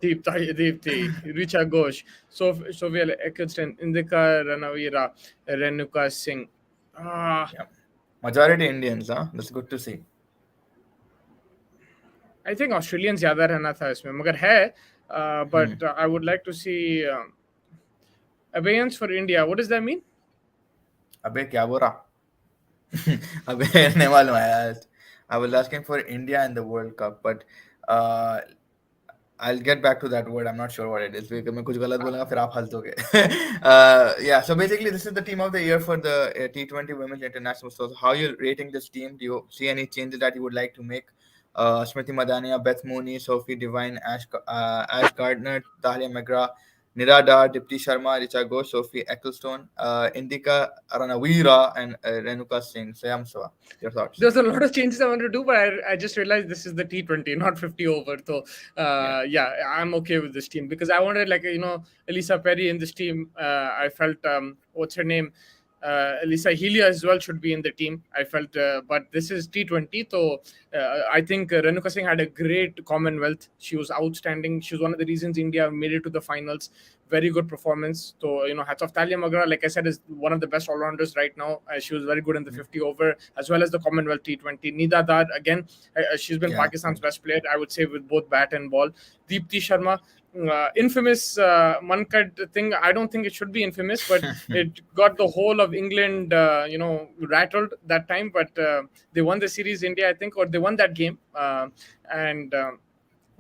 Deepti, Richa Ghosh, Sophia Eccleston, Indika Ranavira, Renuka Singh. Majority Indians, huh? That's good to see. I think Australians ज़्यादा रहना था इसमें, मगर है. But I would like to see abeyance for India. What does that mean? अबे क्या बोल रहा? अबे नहीं मालूम यार. I was asking for India in the World Cup, but I'll get back to that word. I'm not sure what it is. Because मैं कुछ गलत बोलूँगा फिर आप हंस दोगे. Yeah. So basically, this is the Team of the Year for the T20 Women's International. So how are you rating this team? Do you see any changes that you would like to make? Smriti Mandhana, Beth Mooney, Sophie Devine, Ash Gardner, Dahlia McGrath, Nira Dar, Dipti Sharma, Richa Ghosh, Sophie Ecclestone, Indika Ranavira, and Renuka Singh. So your thoughts? There's a lot of changes I want to do, but I just realized this is the T20, not 50 over. So yeah, I'm okay with this team because I wanted Elisa Perry in this team. I felt what's her name? Lisa Healy as well should be in the team. I felt, but this is T20, so I think Renuka Singh had a great Commonwealth. She was outstanding. She was one of the reasons India made it to the finals. Very good performance. So hats off. Talia Magra, like I said, is one of the best all-rounders right now. She was very good in the 50 over as well as the Commonwealth T20. Nida Dar, again, she's been Pakistan's best player, I would say, with both bat and ball. Deepti Sharma, infamous Mankad thing. I don't think it should be infamous, but it got the whole of England, rattled that time. But they won the series, India, I think, or they won that game.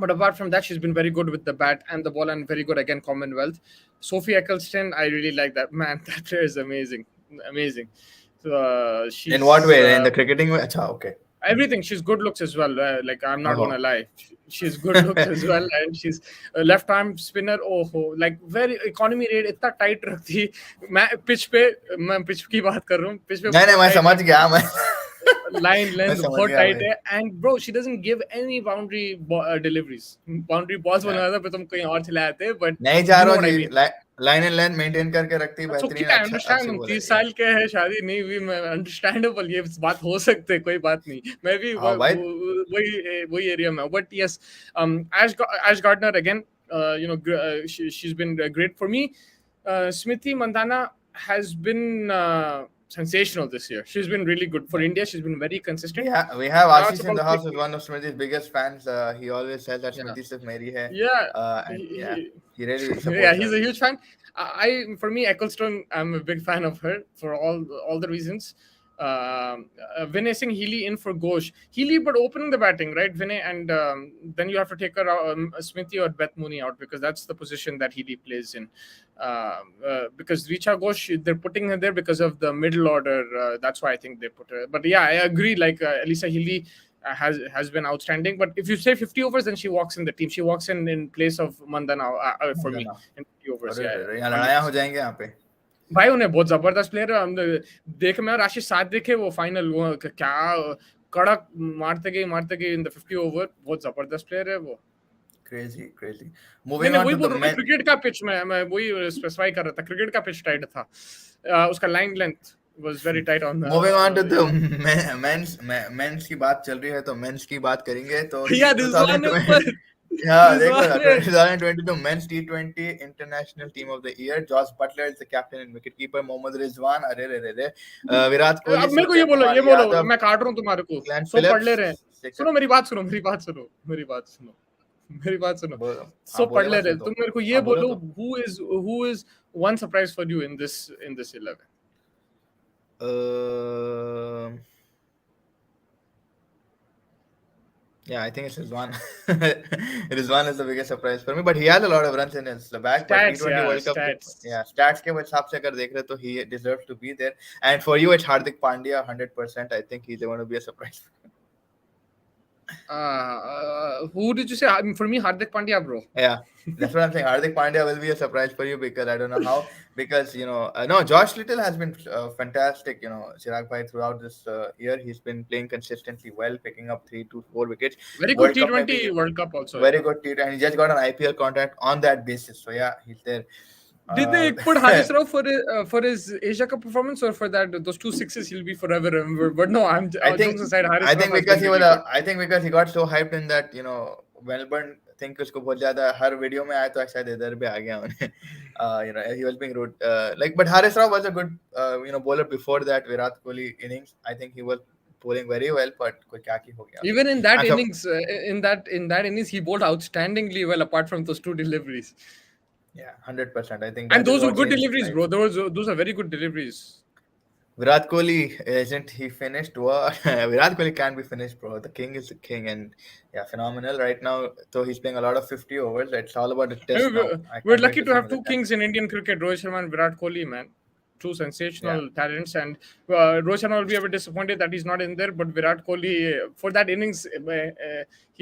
But apart from that, she's been very good with the bat and the ball, and very good again Commonwealth. Sophie Eccleston, I really like that. Man, that player is amazing. In what She's way? In the cricketing way? Acha, okay. everything. She's good looks as well. Like, I'm not gonna Oh. lie, she's good looks as well, and she's a left arm spinner. Oh, like very economy rate इतना tight रखती. मैं pitch की बात कर रहा हूँ. Pitch पे नहीं बहुत मैं tight समझ रखती गया है. मैं Line मैं length समझ बहुत गया tight भाई. है, and bro, she doesn't give any boundary deliveries. Boundary balls Yeah. बनाता फिर तुम कहीं और चले आते, but नहीं जा you know रहा what I हूँ mean. जी. लाइन एंड लेंथ मेंटेन करके रखती That's okay, बेहतरीन. I अच्छा understand. अच्छी हम बोला 30 यार. साल के हैं, शादी नहीं हुई, मैं अंडरस्टैंडेबल, ये बात हो सकते है, कोई बात नहीं. मैं भी हाँ भाई. वही एरिया में. But yes, Ash Gardner again, she's been great for me. Smriti Mandhana has been sensational this year. She's been really good for India. She's been very consistent. We have Now it's Ashish in about the house, is clicking. one of Smriti's biggest fans. He always says that Yeah. Smriti sirf meri hai. Yeah, And yeah, he, he really yeah, supports he's her. a huge fan. For me, Ecclestone, I'm a big fan of her for all the reasons. Vinay Singh Healy in for Ghosh. Healy, but opening the batting, right, Vinay, and then you have to take her out, Smithy or Beth Mooney out, because that's the position that Healy plays in. Because Richa Ghosh, they're putting her there because of the middle order. That's why I think they put her. But yeah, I agree. Like Elisa Healy has been outstanding. But if you say 50 overs, then she walks in the team. She walks in place of Mandana for me in 50 overs. Yeah, यहाँ लड़ाइयाँ हो जाएंगे यहाँ पे. भाई उन्हें बहुत जबरदस्त प्लेयर है. हम देख में राशि 7 देखे वो फाइनल, वो क्या कड़क मारते गए इन द 50 ओवर. बहुत जबरदस्त प्लेयर है वो. Crazy. नहीं Moving नहीं on वही to बोल the रहा हूँ, men. क्रिकेट का पिच मैं वही स्पेसिफाई कर रहा था. क्रिकेट का पिच टाइट था, उसका line length was very tight on Moving on to the men's की बात चल रही है तो men's की बात करेंगे तो yeah, this one है 2020. पर हाँ this देखो one है. 2022 men's T20 international team of the year. Josh Butler is the captain and wicketkeeper. Mohammad Rizwan, अरे विराट कोहली, अब मेरे को ये सूर्य बोलो कुमार यादव, मैं काट रहा हूँ तुम्हारे को. ग्लेन सो पढ़ ले फिलिप्स, रहे हैं. शेखर. सुनो मेरी बात सुनो. बोलो. सो हाँ पढ़ बोले ले मैं रहे. सुनता तुम हूँ. मेरे को ये हाँ बोलो बोलो, तो. who is one surprise for you in this 11? Yeah, I think it's Rizwan. Rizwan is the biggest surprise for me, but he has a lot of runs in his back. But Stats, T20 yeah, World Cup, stats. yeah, stats के हिसाब से अगर देख रहे तो he deserves to be there. And for you, it's Hardik Pandya, 100%. I think he's going to be a surprise. Who did you say? For me, Hardik Pandya, bro. Yeah, that's what I'm saying. Hardik Pandya will be a surprise for you because I don't know how. Because no, Josh Little has been fantastic. Chirag Bhai throughout this year, he's been playing consistently well, picking up 3 to 4 wickets. Very good World Cup T20 maybe World Cup also. very good T, and he just got an IPL contract on that basis. So yeah, he's there. Did they put Haris Rao for his Asia Cup performance, or for those 2 sixes he'll be forever remembered? But no, I think jokes aside, Haris I Rao think has because been he really was good. I think because he got so hyped in that Melbourne thing कि उसको बहुत ज़्यादा हर video में आया तो शायद इधर भी आ गया उन्हें. He was being rude. But Haris Rao was a good bowler before that Virat Kohli innings. I think he was bowling very well, but कोई क्या की हो गया. Even in that And so- innings, in that innings, he bowled outstandingly well. Apart from those 2 deliveries, Yeah, 100%. I think and that is those were what good changed deliveries, life. bro. Those are very good deliveries. Virat Kohli, isn't he finished? What? Virat Kohli can't be finished, bro. The king is the king, and yeah, phenomenal right now. So he's playing a lot of 50 overs. It's all about the test now. I We're can't wait lucky to to see him have in the 2 test. kings in Indian cricket: Rohit Sharma and Virat Kohli, man. Two sensational Yeah. talents, and Rohit Sharma will be a bit disappointed that he's not in there. But Virat Kohli, for that innings,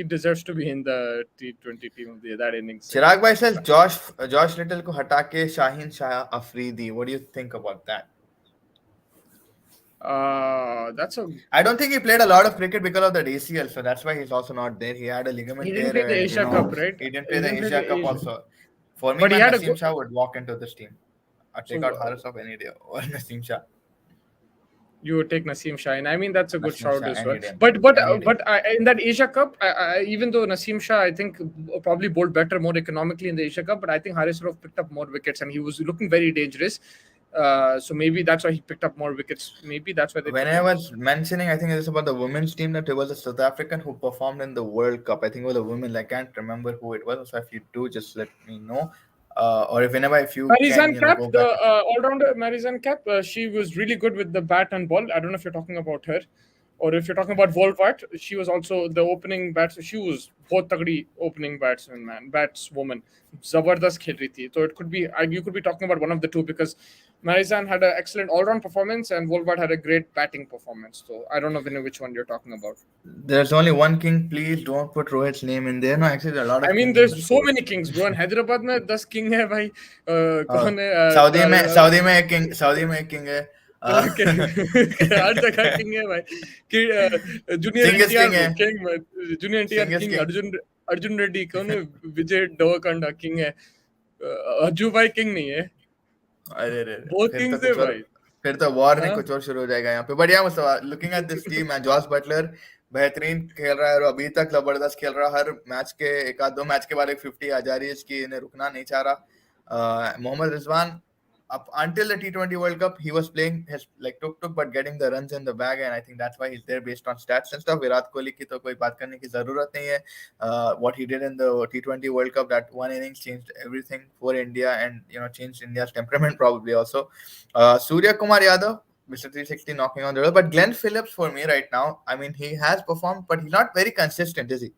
he deserves to be in the T20 team of that innings. Chirag Bhai says Josh Little को हटा के Shaheen Shah Afridi. What do you think about that? That's a. I don't think he played a lot of cricket because of the ACL, so that's why he's also not there. He had a ligament He didn't tear. play the Asia Cup, right? He didn't play the Asia Cup also. For me, But he man, had a Naseem good. Shah would walk into this team. I'd take So, out Haris of any day or Naseem Shah. You would take Naseem Shah, and I mean that's a good Naseem shout Shah as any well. day. But Any day. in that Asia Cup, even though Naseem Shah I think probably bowled better, more economically in the Asia Cup, but I think Haris Rauf picked up more wickets and he was looking very dangerous. So maybe that's why he picked up more wickets. Maybe that's why they. When I was mentioning, I think it was about the women's team that it was a South African who performed in the World Cup. I think it was a woman. I can't remember who it was. So if you do, just let me know. Or if you Marizan can, Cap, go the back. all-rounder Marizan Cap, she was really good with the bat and ball. I don't know if you're talking about her, or if you're talking about Volvat. She was also the opening bats. She was बहुत तगड़ी opening batswoman. Zabardast खेल रही थी. So it could be you could be talking about one of the two because Marizan had an excellent all-round performance, and Wolvard had a great batting performance. So I don't know, Vinny, which one you're talking about. There's only one king. Please don't put Rohit's name in there. No, actually, there are a lot I of mean, kings in the there's so squad. many kings, bro. And Hyderabad में 10 king है भाई. Uh, कौन है? Saudi में एक king है. Okay. हर जगह king है भाई. Junior Singh is NTR king है. king, Junior Singh NTR is king, king. Arjun Reddy कौन है? Vijay Deverakonda king है. अज्जू भाई king नहीं है. अरे रे Both फिर तो kings है कुछ और भाई. फिर तो वॉर नहीं हाँ? कुछ और शुरू हो जाएगा यहाँ पे. बट या Mustafa, looking at this team and Jos Buttler बेहतरीन खेल रहा है और अभी तक जबरदस्त खेल रहा है. हर मैच के एक आध दो मैच के बाद एक 50 आ जा रही है इसकी. इन्हें रुकना नहीं चाह रहा. Mohammad Rizwan, up until the T20 World Cup, he was playing his like tuk but getting the runs in the bag, and I think that's why he's there based on stats and stuff. Virat Kohli की तो कोई बात करने की जरूरत नहीं है. What he did in the T20 World Cup, that one innings changed everything for India, and changed India's temperament probably also. Surya Kumar Yadav, Mr. 360 knocking on the door, but Glenn Phillips for me right now, I mean, he has performed, but he's not very consistent, is he?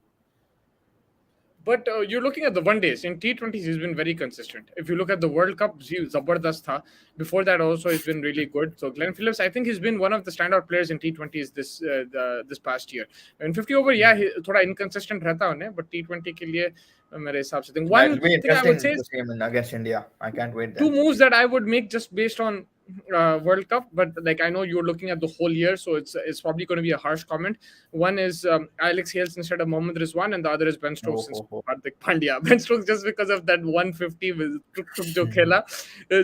But you're looking at the one days. In T20s, he's been very consistent. If you look at the World Cup, he was zabardast tha. Before that, also, he's been really good. So Glenn Phillips, I think he's been one of the standout players in T20s this past year. In 50 over, yeah, he thoda inconsistent रहता उन्हें, but T20 के लिए मेरे हिसाब से think one It'll be thing I would say interesting to is see him against India. I can't wait two then. moves that I would make just based on World Cup, but like I know you're looking at the whole year, so it's probably going to be a harsh comment. One is Alex Hales instead of Mohammad Rizwan, and the other is Ben Stokes instead of Hardik Pandya. Ben Stokes, just because of that 150 with jo khela,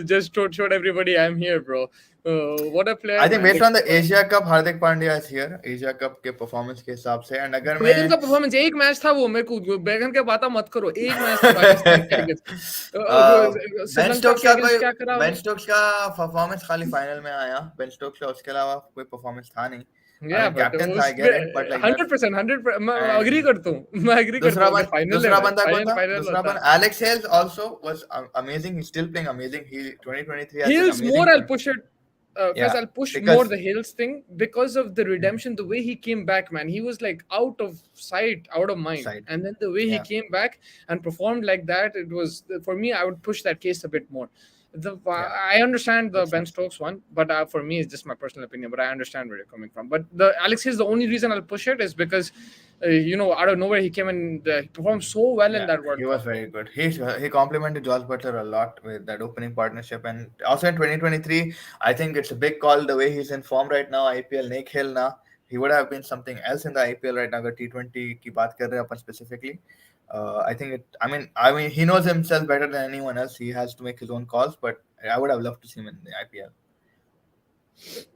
just showed everybody I'm here, bro. What a player! I think man. based on the Asia Cup, Hardik Pandya is here. Asia Cup के performance के हिसाब से, and अगर मैं बैगन का performance एक match था वो, मेरे को बैगन के बात मत करो. एक मैच था पाकिस्तान के अगेंस्ट बेन श्रीलंका स्टोक्स के का अगेंस्ट क्या करा. बेन स्टोक्स का परफॉर्मेंस खाली फाइनल में आया. बेन स्टोक्स का उसके अलावा कोई परफॉर्मेंस था नहीं. Yeah, but कैप्टन था, I get it, but like 100%, 100%, मैं agree करता हूँ. मैं agree करता दूसरा हूँ. अगर final है दूसरा भाई, बंदा कौन final था? final दूसरा होता. बंदा Alex Hales also was amazing. He's still playing amazing. He 2023 has been Hales amazing. more, I'll push it. Yeah, I'll push because- more the Hales thing because of the redemption, the way he came back, man. He was like out of sight, out of mind. And then the way he Yeah. came back and performed like that, it was, for me, I would push that case a bit more. I understand the Ben Stokes one, but for me, it's just my personal opinion. But I understand where you're coming from. But the Alex is the only reason I'll push it is because out of nowhere he came and he performed so well in that World He Cup. was very good. He complimented Josh Butler a lot with that opening partnership, and also in 2023, I think it's a big call the way he's in form right now. IPL नहीं खेलना, he would have been something else in the IPL right now. अगर T20 की बात कर रहे हैं अपन specifically. I think I mean he knows himself better than anyone else. He has to make his own calls, but I would have loved to see him in the IPL.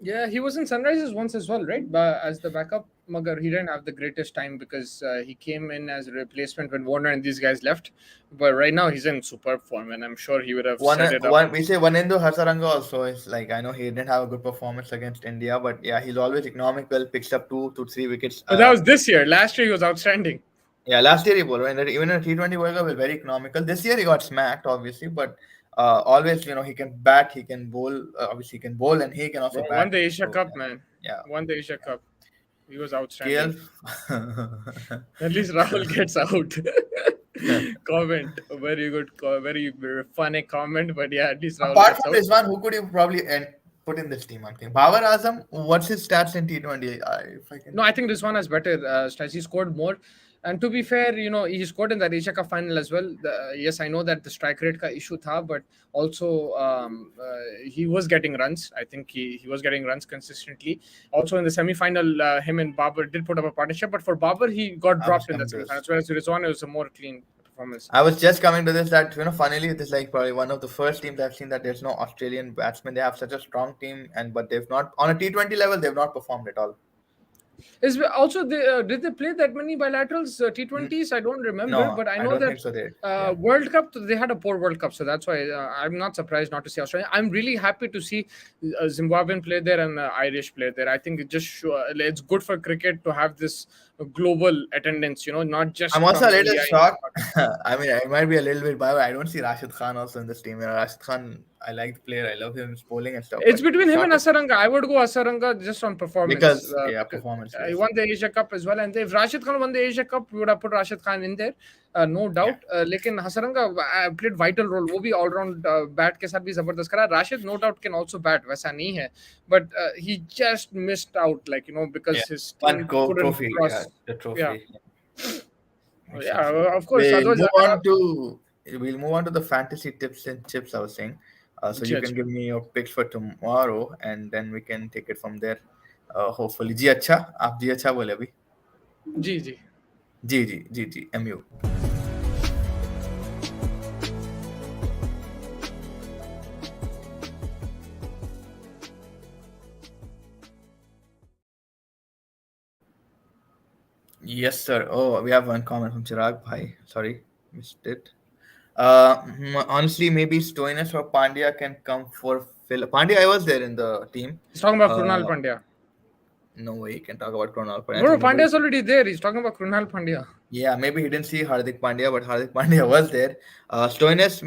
Yeah, he was in Sunrisers once as well, right? But as the backup, Magar, he didn't have the greatest time because he came in as a replacement when Warner and these guys left. But right now he's in superb form, and I'm sure he would have set it up. We say Vanendu Hasaranga also is like, I know he didn't have a good performance against India, but yeah, he's always economical, picks up 2 to 3 wickets. But that was this year. Last year he was outstanding. Yeah, last year he bowled, and even in a T20 World Cup, he was very economical. This year he got smacked, obviously, but always, he can bat, he can bowl. Obviously, he can bowl, and he can also bat. Won the Asia Cup, man. Yeah, won the Asia Cup. He was outstanding. At least Rahul gets out. Comment. Very good. Very funny comment. But yeah, at least Rahul apart gets from out. this one, who could you probably put in this team? I think Babar Azam. What's his stats in T20? No, I think this one has better stats. He scored more. And to be fair, he scored in that Asia Cup final as well. Yes, I know that the strike rate ka issue tha, but also he was getting runs. I think he was getting runs consistently. Also in the semi-final, him and Babar did put up a partnership, but for Babar, he got dropped in that semi-final. Whereas Rizwan, it was a more clean performance. I was just coming to this that, funnily, this is like probably one of the first teams I've seen that there's no Australian batsmen. They have such a strong team, but they've not, on a T20 level, they've not performed at all. Also, did they play that many bilaterals T20s? I don't remember, but I know that so World Cup, they had a poor World Cup, so that's why I'm not surprised not to see Australia. I'm really happy to see Zimbabwean play there and Irish play there. I think it's good for cricket to have this global attendance, not just. I'm also a little shocked. I mean, I might be a little bit biased. I don't see Rashid Khan also in this team. Rashid Khan I like the player. I love his bowling and stuff, It's but the between him shot and is Asaranga. I would go Asaranga just on performance. because yeah, performance. He Yes, won the Asia Cup as well, and if Rashid Khan won the Asia Cup, we would have put Rashid Khan in there, no yeah, doubt. लेकिन Hasaranga played vital role. वो भी all round bat के साथ भी जबरदस्त करा. Rashid no doubt can also bat, वैसा नहीं है, but he just missed out, like yeah. because his One team couldn't trophy, yeah, cross. the Yeah, trophy. yeah, Exactly. of course. Otherwise, We'll move on to the fantasy tips and chips. I was saying, so you अच्छा can अच्छा give me your picks for tomorrow, and then we can take it from there. Hopefully, जी अच्छा आप जी अच्छा बोले अभी जी जी. जी जी जी जी MU. Yes, sir. Oh, we have one comment from Chirag Bhai. Sorry, missed it. Honestly, maybe Stoinis or Pandya can come for Phil. Pandya, I was there in the team. He's talking about Krunal Uh, Pandya. no way you can talk about Kronal, but I Bro, think nobody. Pandya's already there. He's talking about Krunal Pandya. Yeah, maybe he didn't see Hardik Pandya, but Hardik Pandya was there. Stoinis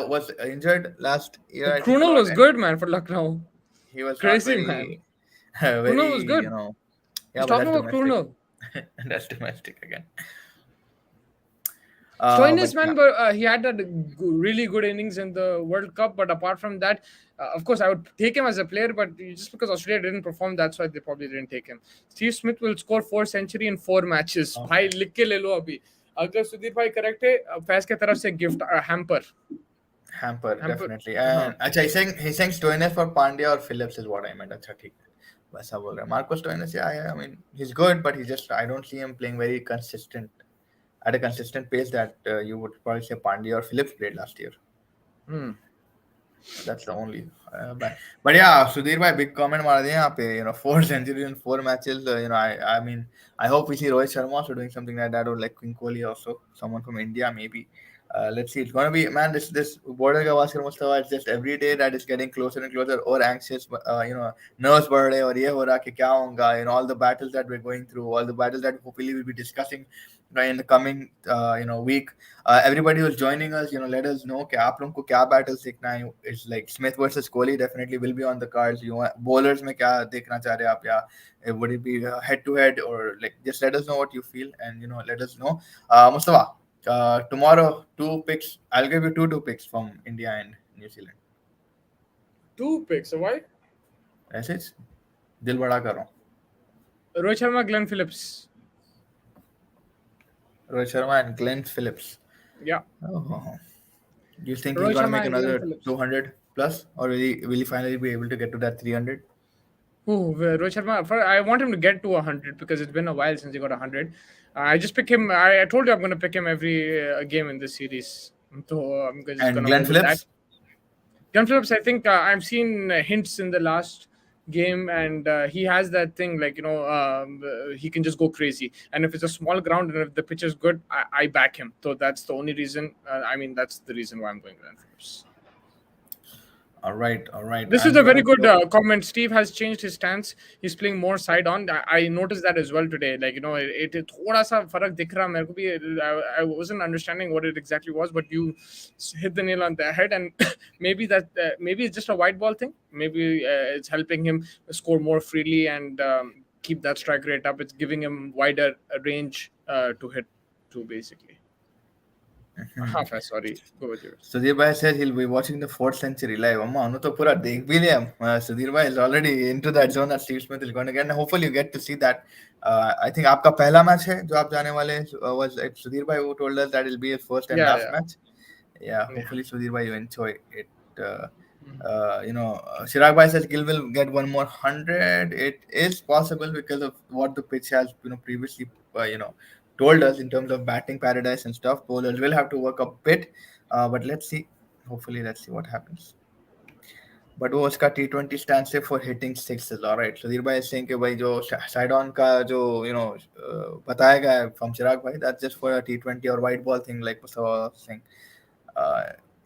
was injured last year, I think, a Krunal lot, was and good, man, for Lucknow. he was not Crazy, man. very, Krunal was very, good. yeah, He's but talking that's about domestic. Krunal. That's domestic again. But Stoinis, yeah, man, but he had that really good innings in the World Cup. But apart from that, of course, I would take him as a player. But just because Australia didn't perform, that's why they probably didn't take him. Steve Smith will score 4 century in 4 matches. भाई okay. लिख के ले लो अभी. अगर सुधीर भाई correct है, फैज के तरफ से gift hamper. Hamper, Hamper. definitely. हाँ. And अच्छा, he's saying Stoinis for Pandya or Phillips is what I meant. अच्छा ठीक है. वैसा बोल रहा है. Marco Stoinis, yeah, I mean he's good, but I don't see him playing very consistent at a consistent pace that you would probably say Pandya or Phillips played last year. Hmm. That's the only. But yeah, Sudhir bhai, big comment मार दिए यहाँ पे. 4 centuries in 4 matches. I mean, I hope we see Rohit Sharma also doing something like that, or like King Kohli also, someone from India maybe. Let's see. It's gonna be, man. This border Gavaskar Mustafa. It's just every day that is getting closer and closer, or anxious. Nerves बढ़ रहे और ये हो रहा कि क्या होगा. All the battles that we're going through, all the battles that hopefully we'll be discussing in the coming week. Everybody who's joining us, let us know कि आप लोगों को क्या battles देखना है. It's like Smith versus Kohli definitely will be on the cards. Bowlers में क्या देखना चाह रहे हैं आप, या would it be head to head, or like just let us know what you feel, and let us know. Mustafa, tomorrow 2 picks. I'll give you two picks from India and New Zealand. 2 picks. So why? ऐसे दिल बड़ा कर रहा हूँ. Rohit Sharma, Glenn Phillips. Rohit Sharma and Glenn Phillips. Yeah. Oh. Do you think he's Rohit gonna Sharma make and Glenn another Phillips. 200 plus, or will he finally be able to get to that 300? Oh, Rohit Sharma. I want him to get to 100 because it's been a while since he got 100. I just pick him. I told you I'm going to pick him every game in this series. So I'm just going And to go Glenn with that. Phillips? Glenn Phillips, I think I've seen hints in the last game, and he has that thing like he can just go crazy. And if it's a small ground and if the pitch is good, I back him. So that's the only reason. That's the reason why I'm going Glenn Phillips. All right. This is I'm a very gonna good go. comment. Steve has changed his stance. He's playing more side on. I noticed that as well today. Like it थोड़ा सा फर्क दिख रहा मेरे को भी. I wasn't understanding what it exactly was, but you hit the nail on the head. And maybe it's just a white ball thing. Maybe it's helping him score more freely and keep that strike rate up. It's giving him wider range to hit to basically. Sorry, go with yours. Sudhir Bhai said he'll be watching the 4th century live. Amma, anu to pura dekh bhi liya. Sudhir Bhai is already into that zone that Steve Smith is going to get. And hopefully you get to see that. I think आपका पहला match है जो आप जाने वाले was it Sudhir Bhai who told us that it'll be his first and last Yeah. match. Yeah, hopefully Sudhir Bhai you enjoy it. Chirag Bhai says Gill will get one more 100. It is possible because of what the pitch has previously told us in terms of batting paradise and stuff. Bowlers will have to work a bit, but let's see. Hopefully, let's see what happens. But वो उसका T20 stance है for hitting sixes. All right. Sudhir bhai is saying कि भाई जो side on का जो बताया गया है from Chirag bhai, that's just for a T20 or white ball thing like Mustafa was saying.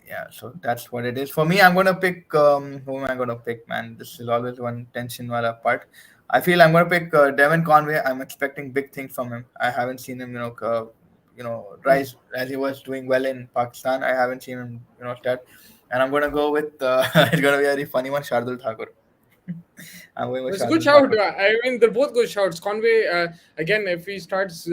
Yeah, so that's what it is. For me, I'm gonna pick. Who am I gonna pick, man? This is always one tension wala part. I feel I'm gonna pick Devin Conway. I'm expecting big things from him. I haven't seen him, rise as he was doing well in Pakistan. I haven't seen him, start. And I'm gonna go with it's gonna be a very funny one, Shardul Thakur. I'm going with It's a good Shardul shout. Thakur. I mean, they're both good shouts. Conway, again, if he starts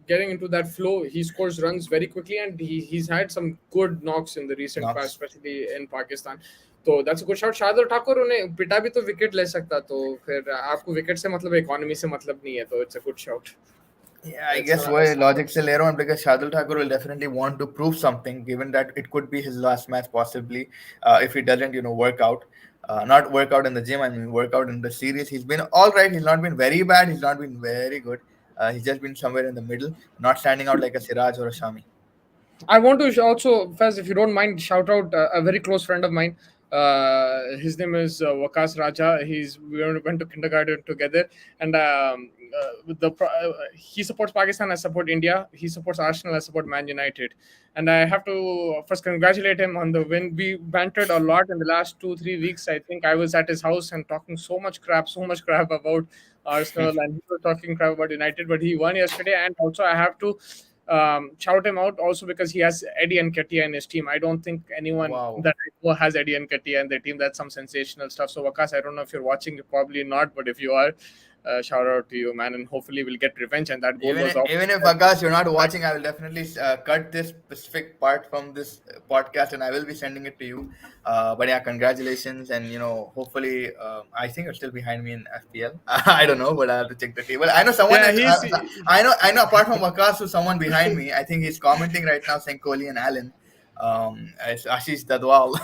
getting into that flow, he scores runs very quickly, and he's had some good knocks in the recent past, Knox. especially in Pakistan. तो that's a good shot. Shardul Thakur उन्हें पिटा भी तो wicket ले सकता, तो फिर आपको विकेट से मतलब इकोनॉमी से मतलब नहीं है, तो it's a good shout. Yeah, I It's guess another why shout. logic still around because Shardul Thakur will definitely want to prove something, given that it could be his last match possibly if he doesn't, work out. Not work out in the gym, I mean work out in the series. He's been all right. He's not been very bad. He's not been very good. He's just been somewhere in the middle, not standing out like a Siraj or a Shami. I want to also, Faz, if you don't mind, shout out a very close friend of mine. His name is Wakas Raja. We went to kindergarten together, and he supports Pakistan. I support India. He supports Arsenal. I support Man United. And I have to first congratulate him on the win. We bantered a lot in the last 2-3 weeks. I think I was at his house and talking so much crap about Arsenal, and he was talking crap about United. But he won yesterday, and also I have to shout him out also because he has Eddie and Katia in his team. I don't think anyone Wow. that I know has Eddie and Katia in their team. That's some sensational stuff. So Wakas, I don't know if you're watching, you're probably not, but if you are, shout out to you, man, and hopefully we'll get revenge. And that goal Even was off. even if Akash you're not watching, I will definitely cut this specific part from this podcast, and I will be sending it to you. But yeah, congratulations, and hopefully, I think you're still behind me in FPL. I don't know, but I have to check the table. I know someone Yeah, is. he's I know. Apart from Akash, who's someone behind me. I think he's commenting right now saying Kohli and Allen. It's Ashish Dadwal.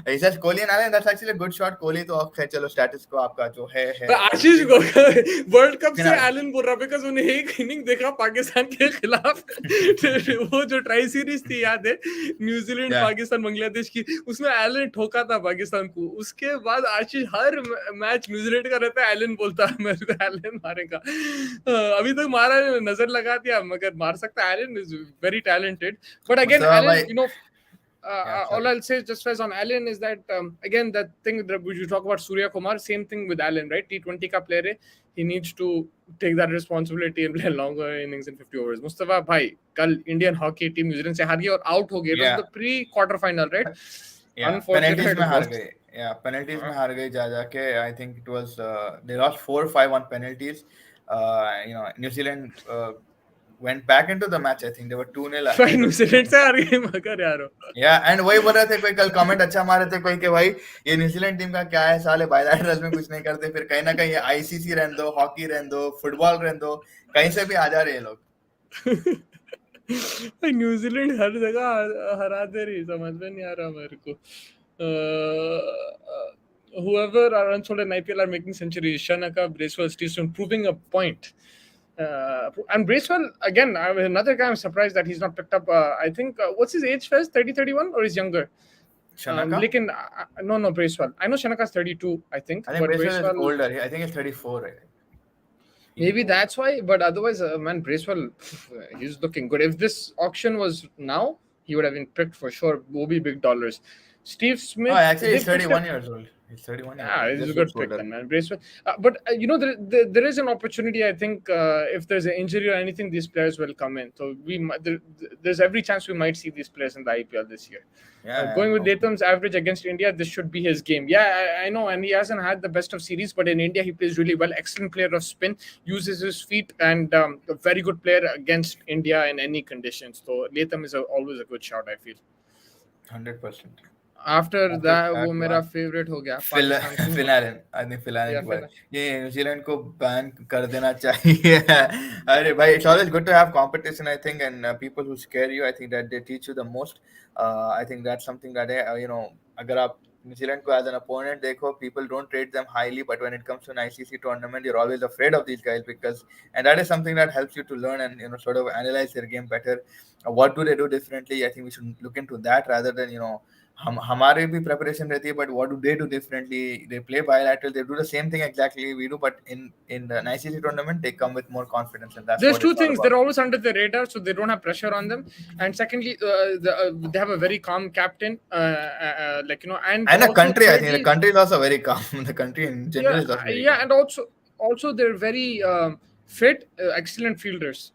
He says Kohli and Allen. That's actually a good shot. Kohli तो okay, चलो status को आपका जो है but Ashish go world cup से फिलहाल Elon बोल रहा बिकॉज उन्हें एक इनिंग देखा पाकिस्तान के खिलाफ वो जो ट्राई सीरीज थी याद है न्यूजीलैंड Yeah. पाकिस्तान बांग्लादेश की उसमें एलन ठोका था पाकिस्तान को उसके बाद आशीष हर मैच न्यूजीलैंड का रहता है एलन बोलता है मेरे को एलन मारेगा अभी तक मारा नजर लगा दिया मगर मार सकता है Allen is very talented but again Mustafa Allen भाई- you know Yeah, all sorry. I'll say just as on Allen is that again that thing that you talk about Surya Kumar, same thing with Allen, right? T20 ka player hai, he needs to take that responsibility and play longer innings in 50 overs. Mustafa bhai, kal Indian hockey team New Zealand se हार गई और out हो गई. It was Yeah. the pre-quarter final, right? Yeah, Unfortunate. penalties में हार गए. Yeah, penalties में हार गए जा जाके. I think it was they lost 4-5 on penalties. New Zealand went back into the match. I think they were 2-0. Fine, New Zealand से हार गई मगर यारो. Yeah, and वही बोल रहे थे कोई कल कमेंट अच्छा मारे थे कोई कि भाई ये न्यूजीलैंड टीम का क्या है साले बायलैटरल्स में कुछ नहीं करते फिर कहीं ना कहीं ये आईसीसी रहने दो हॉकी रहने दो फुटबॉल रहने दो कहीं से भी आ जा रहे हैं लोग. न्यूजीलैंड हर जगह हरा दे रही समझ में नहीं आ रहा मेरे को whoever are unsold in IPL are making centuries. Shanaka, Bracewell, Stevenson proving a point. And Bracewell, again, another guy I'm surprised that he's not picked up. I think, what's his age, Fez? 30, 31 or is younger? Shanaka? No, Bracewell. I know Shanaka's 32, I think. I think but Bracewell is older. I think he's 34. I think. Maybe that's why, but otherwise, man, Bracewell, he's looking good. If this auction was now, he would have been picked for sure. Will be big dollars. Steve Smith. Oh, actually, he's 31 years old. He's 31 years Yeah, old. he's a good pick then, man. Bracewell. But there is an opportunity. I think if there's an injury or anything, these players will come in. So there's every chance we might see these players in the IPL this year. Yeah, Going with Latham's average against India, this should be his game. Yeah, I know, and he hasn't had the best of series, but in India he plays really well. Excellent player of spin, uses his feet, and a very good player against India in any conditions. So Latham is always a good shout, I feel. 100%. After that, वो मेरा favorite हो गया. Phil Allen. I think Phil Allen Yeah, की बात. ये New Zealand को ban कर देना चाहिए. अरे भाई, it's always good to have competition, I think, and people who scare you, I think that they teach you the most. I think that's something that अगर आप न्यूजीलैंड को as an opponent देखो, people don't rate them highly, but when it comes to an ICC tournament, you're always afraid of these guys and that is something that helps you to learn and sort of analyze their game better. What do they do differently? I think we should look into that rather than हमारे भी preparation रहती है, but what do they do differently? They play bilateral, they do the same thing exactly we do, but in the ICC tournament they come with more confidence, and that's there's what two it's all things. about. They're always under the radar, so they don't have pressure on them. And secondly, they have a very calm captain, and a country. I think the country is also very calm. The country in general is also very calm. And also they're very fit, excellent fielders.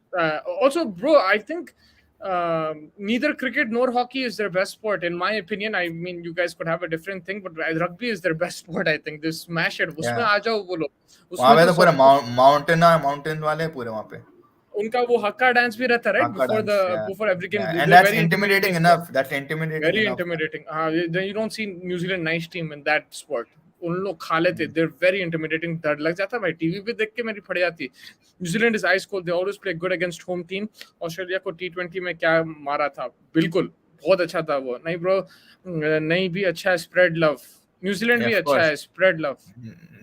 Also, bro, I think neither cricket nor hockey is their best sport, in my opinion. I mean, you guys could have a different thing, but rugby is their best sport. I think they smash it. उसमें Yeah. आ जाओ बोलो, वहां उसमें पे तो तो पूरे सबको माउंटेन वाले हैं पूरे वहां पे. उनका वो हक्का डांस भी रहता है, right? Hakka dance, yeah. Before every game, Yeah, and they're that's very intimidating intimidating. enough. That's intimidating Very enough. intimidating. You don't see New Zealand nice team in that sport. उन लोग खा लेते. Hmm. They're very intimidating. डर लग जाता भाई. TV पे देख के मेरी फट जाती. New Zealand is ice cold. They always play good against whom team. Australia को T20 में क्या मारा था, बिल्कुल बहुत अच्छा था वो. नहीं ब्रो, नहीं भी अच्छा है. Spread love. न्यूजीलैंड Yeah, भी of अच्छा course. है. Spread love.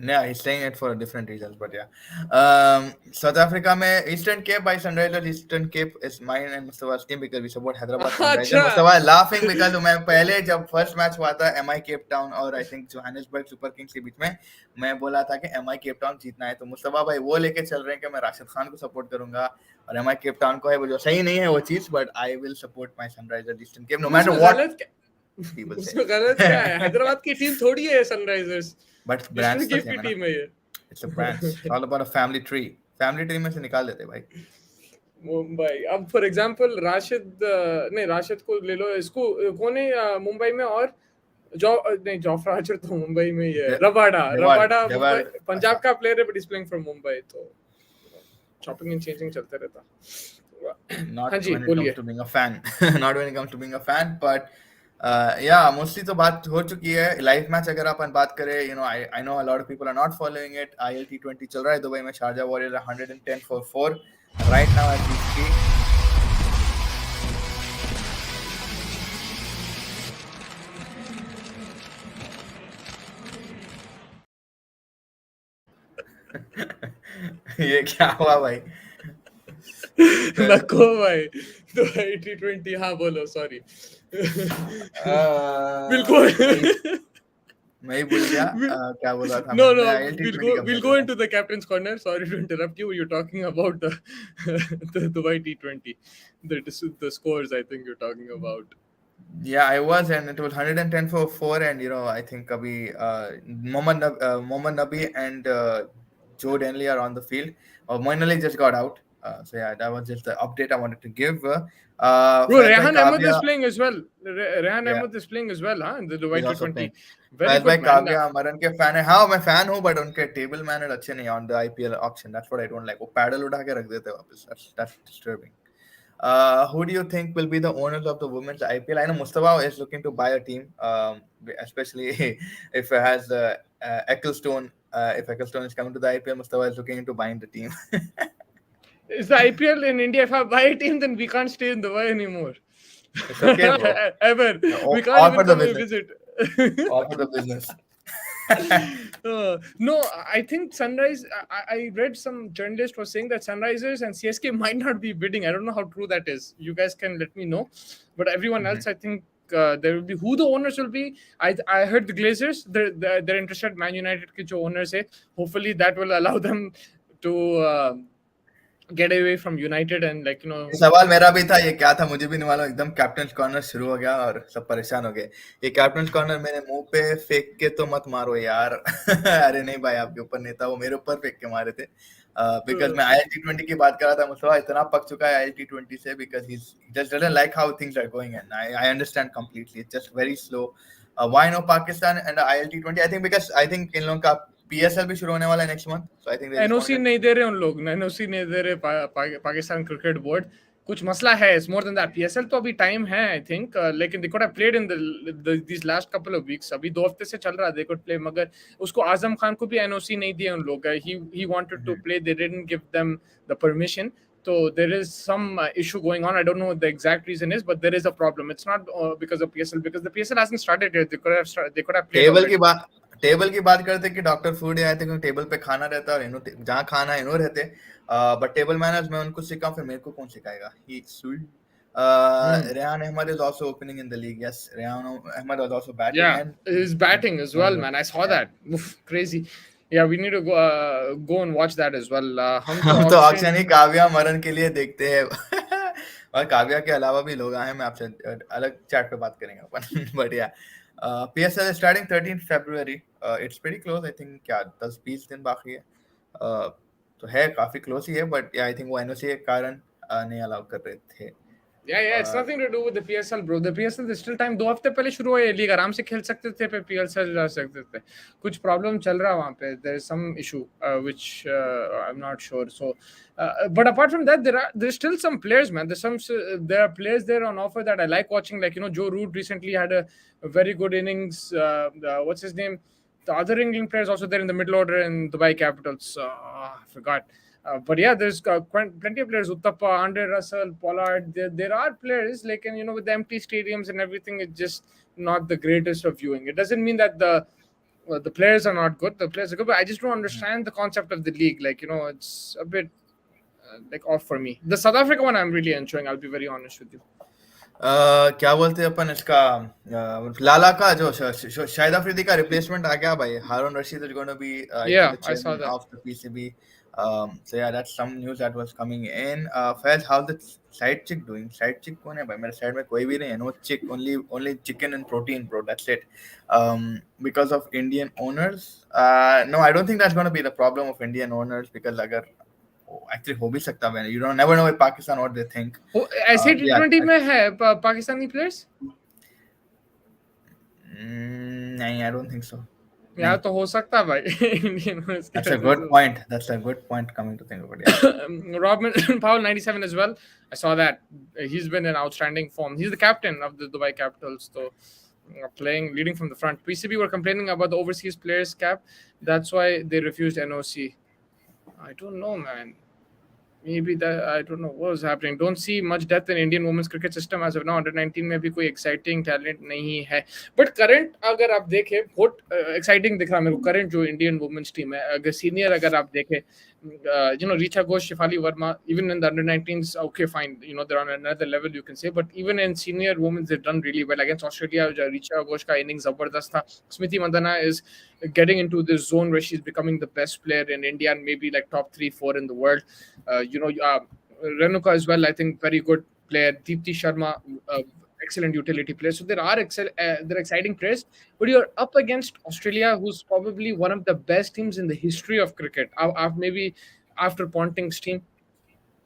Yeah, he's saying it for different reasons, but yeah. South Africa में Eastern Cape by Sunrisers. Eastern Cape is mine and Mustafa's team because we support Hyderabad Sunrisers. अच्छा. Mustafa is laughing because मैं पहले जब first match हुआ था MI Cape Town और I think Johannesburg Super Kings के बीच में, मैं बोला था कि MI Cape Town जीतना है. तो मुस्तफा भाई वो लेके चल रहे हैं कि मैं राशिद खान को सपोर्ट करूंगा और MI Cape Town को है वो जो सही नहीं है वो चीज, but I will support my Sunrisers Eastern Cape no matter what people say. उसमें गलत क्या है? हैदराबाद की टीम थोड़ी है सनराइजर्स. But brands ईस्टर्न तो केप की same है ना. टीम है ये. It's a brand. It's all about a family tree. Family tree में से निकाल देते भाई. मुंबई. अब फॉर एग्जांपल राशिद, नहीं राशिद को ले लो. इसको कौन है मुंबई में? और नहीं जॉफ्रा आर्चर तो मुंबई में ही है. रबाडा मुंबई पंजाब का प्लेयर है, but is playing for Mumbai. तो चॉपिंग एंड चेंजिंग चलते रहता. Not हाँ जी, when it बोलिए. comes to being a fan. Not when it comes to being a fan, but yeah, mostly तो बात हो चुकी है. लाइव मैच अगर अपन बात करें, you know, I know a lot of people are not following it. ILT20 चल रहा है दुबई में. Sharjah warriors 110 for 4 right now as we speak. ये क्या हुआ भाई? नको भाई. तो T20. हाँ बोलो, सॉरी. बिल्कुल. मैं ही भूल गया क्या बोल रहा था. No, मैं we'll ILT20 go into the captain's corner. Sorry to interrupt you. You're talking about the Dubai T20, the scores. I think you're talking about. Yeah, I was, and it was 110 for 4, and you know, I think abhi Mohammad Nabi and Joe Denley are on the field. Moin Ali just got out. So yeah, that was just the update I wanted to give. Bro, Faiz bhai Rehan Ahmed is Kavya, playing as well. Rehan yeah, Ahmed is playing as well, huh? In the Dubai he's also T20. playing. Very Faiz bhai good, man. Kavya मरन के fan है. हाँ मैं fan हूँ, but उनके table manner अच्छे नहीं on the IPL auction. That's what I don't like. वो paddle उठा के रख देते हैं वापस. That's disturbing. Who do you think will be the owners of the women's IPL? I know Mustafa is looking to buy a team, especially if it has Ecclestone. If Ecclestone is coming to the IPL, Mustafa is looking into buying the team. Is the IPL in India? If I buy a team, then we can't stay in Dubai anymore. It's okay, bro. Ever. We All can't for even the come and business. visit. All for the business. No, I think Sunrise. I read some journalist was saying that Sunrisers and CSK might not be bidding. I don't know how true that is. You guys can let me know. But everyone else, I think there will be. Who the owners will be? I heard the Glazers. They're interested. Man United के जो owners है. Hopefully that will allow them to get away from United and like you know. सवाल मेरा भी था. ये क्या था मुझे भी नहीं मालूम. एकदम कैप्टन कॉर्नर शुरू हो गया और सब परेशान हो गए. ये कैप्टन कॉर्नर मेरे मुंह पे फेंक के तो मत मारो यार. अरे नहीं भाई, आपके ऊपर नहीं था, वो मेरे ऊपर फेंक के मारे थे. बिकॉज मैं ILT20 की बात कर रहा था. मुस्तफा इतना पक चुका है ILT20 से because he just doesn't like how things are going, and I understand completely. It's just very slow. Why no Pakistan and ILT20? I think because I think इन लोगों का PSL भी शुरू होने वाला है next month. So I think they just NOC wanted- नहीं दे रहे उन लोग. NOC नहीं दे रहे पाकिस्तान क्रिकेट बोर्ड. कुछ मसला है. It's more than that. PSL तो अभी टाइम है I think. लेकिन they could have played in these last couple of weeks. अभी 2 हफ्ते से चल रहा है. They could play. मगर उसको आजम खान को भी NOC नहीं दिया उन लोग. He wanted to play. They didn't give them the permission. So there is some issue going on. I don't know what the exact reason is, but there is a problem. It's not because of PSL, because the PSL hasn't started yet. They could have played. Table की बात करते कि doctor food आए थे क्योंकि table पे खाना रहता है और इन्हों जहाँ खाना है इन्हों रहते. बट टेबल मैनर्स मैं उनको सिखाऊं, फिर मेरे को कौन सिखाएगा? ही Rehan Ahmed is also opening in the league. Yes, Rehan Ahmed was also batting. Yeah, and he's batting as well, man. I saw that. Oof, crazy. Yeah, we need to go and watch that as well. हम तो auction ही काव्या मरन के लिए देखते हैं. और काव्या के अलावा भी लोग आए हैं. मैं आपसे अलग चैट पे बात करेंगे अपन. बट या PSL is starting 13th February. It's pretty close. I think क्या 10-20 दिन बाकी है. तो है काफी क्लोज ही है. बट आई थिंक वो NOC के कारण नहीं अलाउ कर रहे थे. Yeah, it's nothing to do with the PSL, bro. The PSL, there's still time. 2 हफ्ते पहले शुरू हुआ ये लीग, आराम से खेल सकते थे, फिर PSL जा सकते थे. कुछ प्रॉब्लम चल रहा वहाँ पे. There is some issue which I'm not sure. So, but apart from that, there's still some players, man. There are players there on offer that I like watching. Like, Joe Root recently had a very good innings. What's his name? The other England players also there in the middle order in Dubai Capitals. I forgot. But yeah, there's plenty of players. Uttappa, Andre Russell, Pollard. There are players like, and with the empty stadiums and everything, it's just not the greatest of viewing. It doesn't mean that the players are not good. The players are good, but I just don't understand the concept of the league. Like, it's a bit like off for me. The South Africa one I'm really enjoying. I'll be very honest with you. क्या बोलते हैं अपन इसका लाला का जो शाहिद अफरीदी का replacement आ गया भाई. हारून Rashid is going to be Yeah, the I saw chairman that. of the PCB. So yeah, that's some news that was coming in. Faiz, how's the side chick doing? Side chick कौन है भाई? मेरे side में कोई भी नहीं है. No chick, only chicken and protein, bro. That's it. Because of Indian owners. No, I don't think that's going to be the problem of Indian owners, because अगर actually हो भी सकता है. You don't never know with Pakistan what they think. ऐसे Yeah, T20 में है Pakistani players? नहीं, I don't think so. यार तो हो सकता है भाई. Indian owners के That's a वजह good से. point. That's a good point coming to think about it. Yeah. Robin Powell 97 as well. I saw that. He's been in outstanding form. He's the captain of the Dubai Capitals, so leading from the front. PCB were complaining about the overseas players cap. That's why they refused NOC. I don't know, man. Maybe that, I don't know what was happening. Don't see much depth in Indian women's cricket system as of now. Under 19 में भी कोई exciting talent नहीं है. But current अगर आप देखें, बहुत exciting दिख रहा है मेरे को. Current जो Indian women's team है, अगर senior अगर आप देखें, Richa Ghosh, Shefali Verma, even in the under 19s, okay, fine, they're on another level, you can say. But even in senior women's, they've done really well against Australia. Richa Ghosh ka innings zabardast tha. Smriti Mandhana is getting into this zone where she's becoming the best player in India and maybe like top 3-4 in the world. Renuka as well, I think, very good player. Deepti Sharma, excellent utility player. So there are they're exciting players, but you're up against Australia, who's probably one of the best teams in the history of cricket. Maybe after Ponting's team,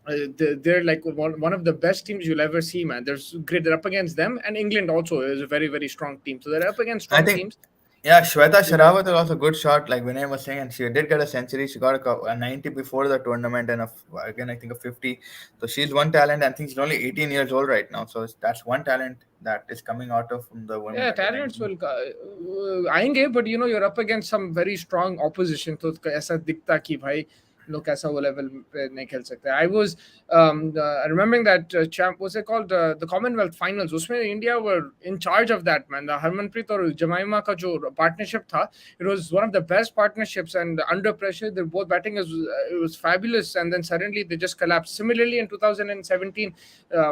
they're like one of the best teams you'll ever see, man. They're up against them, and England also is a very, very strong team. So they're up against strong teams. Yeah, Shweta Sharawat was also a good shot, like Vinay was saying, and she did get a century. She got a 90 before the tournament, and again I think a 50. So she's one talent. I think she's only 18 years old right now. So that's one talent that is coming out of the women. Yeah, talents will आएंगे, but you're up against some very strong opposition. तो ऐसा दिखता कि भाई लोग ऐसा वो level पे नहीं खेल सकते. I was remembering that what's it called, the Commonwealth Finals. उसमें India were in charge of that, man. The Harmanpreet और Jemima का जो partnership था, it was one of the best partnerships, and under pressure, they're both batting it was fabulous, and then suddenly they just collapsed. Similarly, in 2017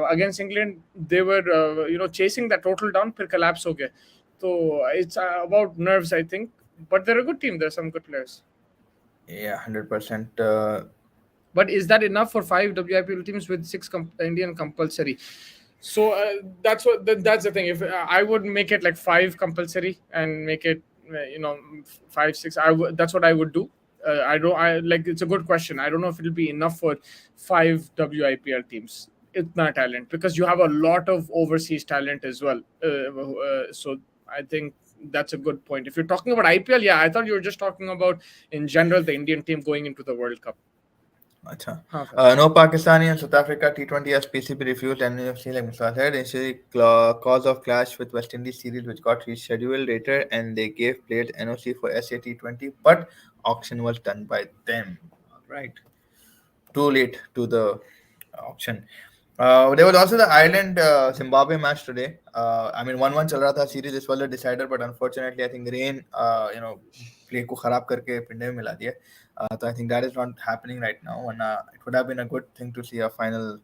against England, they were chasing that total down, फिर collapse हो गए. So it's about nerves, I think, but they're a good team. There's some good players. Yeah, 100%. But is that enough for 5 WIPL teams with 6 Indian compulsory? So that's the thing. If I would make it like 5 compulsory and make it 5, 6, that's what I would do. It's a good question. I don't know if it'll be enough for 5 WIPL teams. It's not talent, because you have a lot of overseas talent as well. So I think that's a good point. If you're talking about IPL, yeah, I thought you were just talking about in general the Indian team going into the World Cup. Achha. No Pakistani and South Africa T20 as PCB refused NFC, like Mr. said, initially cause of clash with West Indies series, which got rescheduled later, and they gave players NOC for SAT20, but auction was done by them. Right. Too late to the auction. There was also the Ireland Zimbabwe match today. I mean, 1-1 चल रहा था series, this was the decider, but unfortunately, I think rain, play को खराब करके पिंडे में मिला दिया. So I think that is not happening right now, and it would have been a good thing to see a final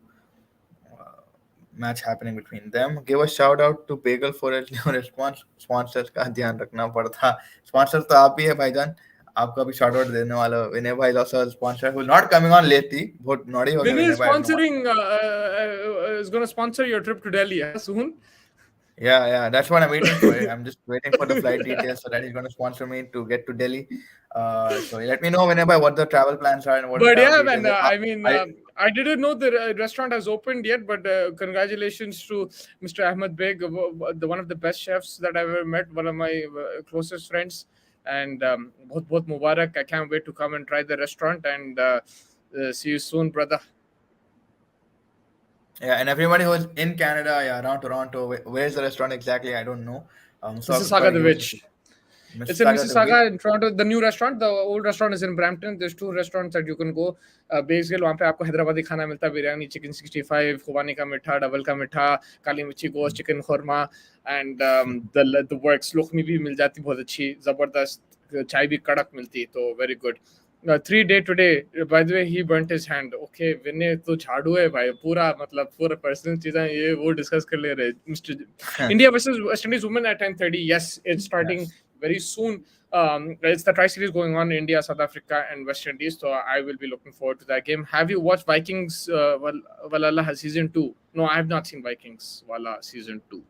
match happening between them. Give a shout out to Bagel for his new response. Sponsors का ध्यान रखना पड़ता. Sponsors तो आप ही है भाईजान. आपका भी shout out देने वाला. विनय भाई is also a sponsor who is not coming on lately. बहुत naughty हो गया Vinay विनय भाई. sponsoring is going to sponsor your trip to Delhi soon. Yeah, that's what I'm waiting for. I'm just waiting for the flight details so that he's going to sponsor me to get to Delhi. So let me know whenever what the travel plans are and what. But the yeah, travel man, details are. I mean, I didn't know the restaurant has opened yet, but congratulations to Mr. Ahmed Beg, the one of the best chefs that I've ever met, one of my closest friends. And both Mubarak. I can't wait to come and try the restaurant, and see you soon, brother. Yeah, and everybody who's in Canada, yeah, around Toronto, where's the restaurant exactly? I don't know. So if you Mississauga could the give us Witch. It's in Mississauga the way. Mississauga in Toronto. The new restaurant, the old restaurant is in Brampton. There's two restaurants that you can go. Basically, वहाँ पे आपको हैदराबादी खाना मिलता है, biryani, chicken 65, खुबानी का मीठा, double का मीठा, काली मिर्ची गोश्त, chicken khurma, and the works. लोखमी भी मिल जाती बहुत अच्छी, जबरदस्त, चाय भी कड़क मिलती, तो very good. 3 day today. By the way, he burnt his hand. Okay, विनय तो झाड़ू है भाई, पूरा मतलब पूरा पर्सनल चीजें ये वो डिस्कस कर ले रहे. Mr. India versus West Indies women at 10:30. Yes, it's starting Yes. very soon. It's the Tri Series going on, India, South Africa, and West Indies. So I will be looking forward to that game. Have you watched Vikings? Valhalla has season 2. No, I have not seen Vikings. Valhalla season 2.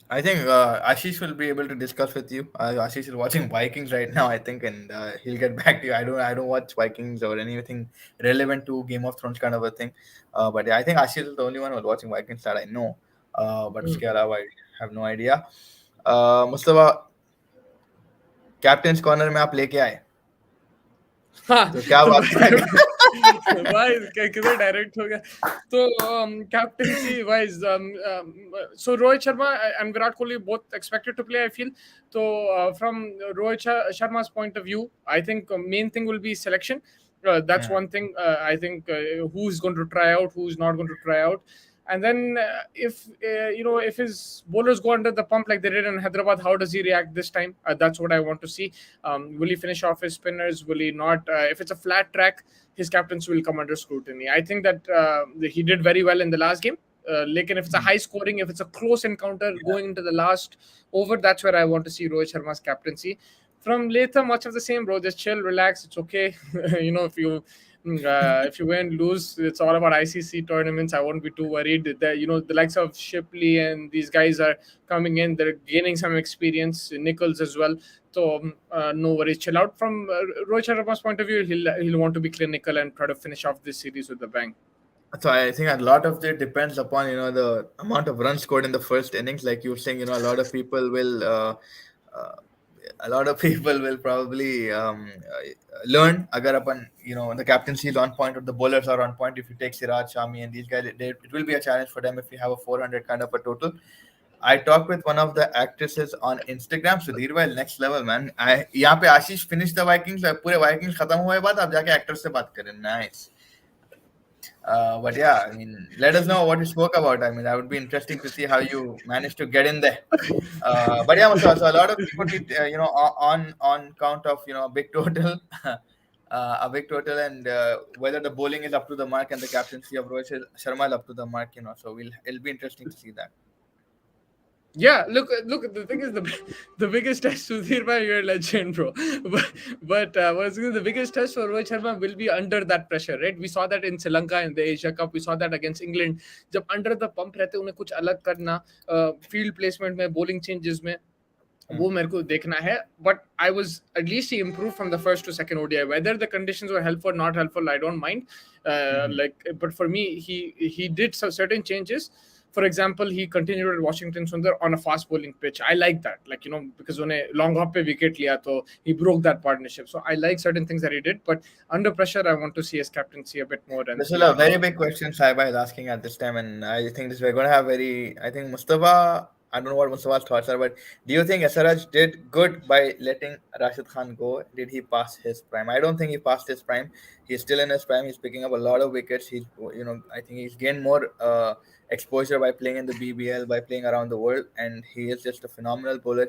I think Ashish will be able to discuss with you. Ashish is watching Vikings right now, I think, and he'll get back to you. I don't watch Vikings or anything relevant to Game of Thrones kind of a thing. But yeah, I think Ashish is the only one who's watching Vikings that I know. But Hmm. uske alawa, I have no idea. Mustafa, captain corner में आप लेके आए हाँ, तो क्या तो बात करेंगे? भाई किधर डायरेक्ट हो गया. तो captaincy wise, so Rohit Sharma and Virat Kohli both expected to play, I feel. So from Rohit Sharma's point of view, I think main thing will be selection. That's one thing. I think who's going to try out, who's not going to try out. And then if if his bowlers go under the pump like they did in Hyderabad, how does he react this time? That's what I want to see. Will he finish off his spinners? Will he not? If it's a flat track, his captains will come under scrutiny. I think that he did very well in the last game. Like, if it's a high scoring, if it's a close encounter going into the last over, that's where I want to see Rohit Sharma's captaincy. From later, much of the same, bro. Just chill, relax. It's okay. If you win, lose, it's all about ICC tournaments. I won't be too worried. The likes of Shipley and these guys are coming in. They're gaining some experience. Nichols as well. So no worries. Chill out. From Rohit Sharma's point of view, he'll want to be clinical and try to finish off this series with a bang. So I think a lot of it depends upon the amount of runs scored in the first innings. Like you were saying, a lot of people will uh, probably learn agar upon the captaincy is on point or the bowlers are on point. If you take Siraj, Shami, and these guys, it will be a challenge for them if you have a 400 kind of a total. I talked with one of the actresses on Instagram, Sudhir bhai, next level man. यहाँ पे आशीष finish the Vikings, पूरे Vikings खत्म हुए बाद आप जाके actors से बात करें. Nice. But yeah, I mean, let us know what you spoke about. I mean, that would be interesting to see how you managed to get in there. But yeah, so a lot of people, on count of a big total, a big total, and whether the bowling is up to the mark and the captaincy of Rohit Sharma is up to the mark. So it'll be interesting to see that. Yeah, look. The thing is, the biggest test, Sudhir bhai, you're a legend, bro. But the biggest test for Rohit Sharma will be under that pressure, right? We saw that in Sri Lanka in the Asia Cup. We saw that against England. जब under the pump रहते उन्हें कुछ अलग करना, field placement में, bowling changes में, वो मेरे को देखना है. But I was, at least he improved from the first to second ODI. Whether the conditions were helpful or not helpful, I don't mind. But for me, he did some certain changes. For example, he continued at Washington Sundar on a fast bowling pitch. I like that, because when a long hop pe wicket liya, so he broke that partnership. So I like certain things that he did, but under pressure, I want to see his captaincy a bit more and This is see a how. very big question Saiba is asking at this time, and I think we're going to have I think Mustafa, I don't know what Mustafa's thoughts are, but do you think SRH did good by letting Rashid Khan go? Did he pass his prime? I don't think he passed his prime. He's still in his prime. He's picking up a lot of wickets. I think he's gained more exposure by playing in the BBL, by playing around the world, and he is just a phenomenal bowler.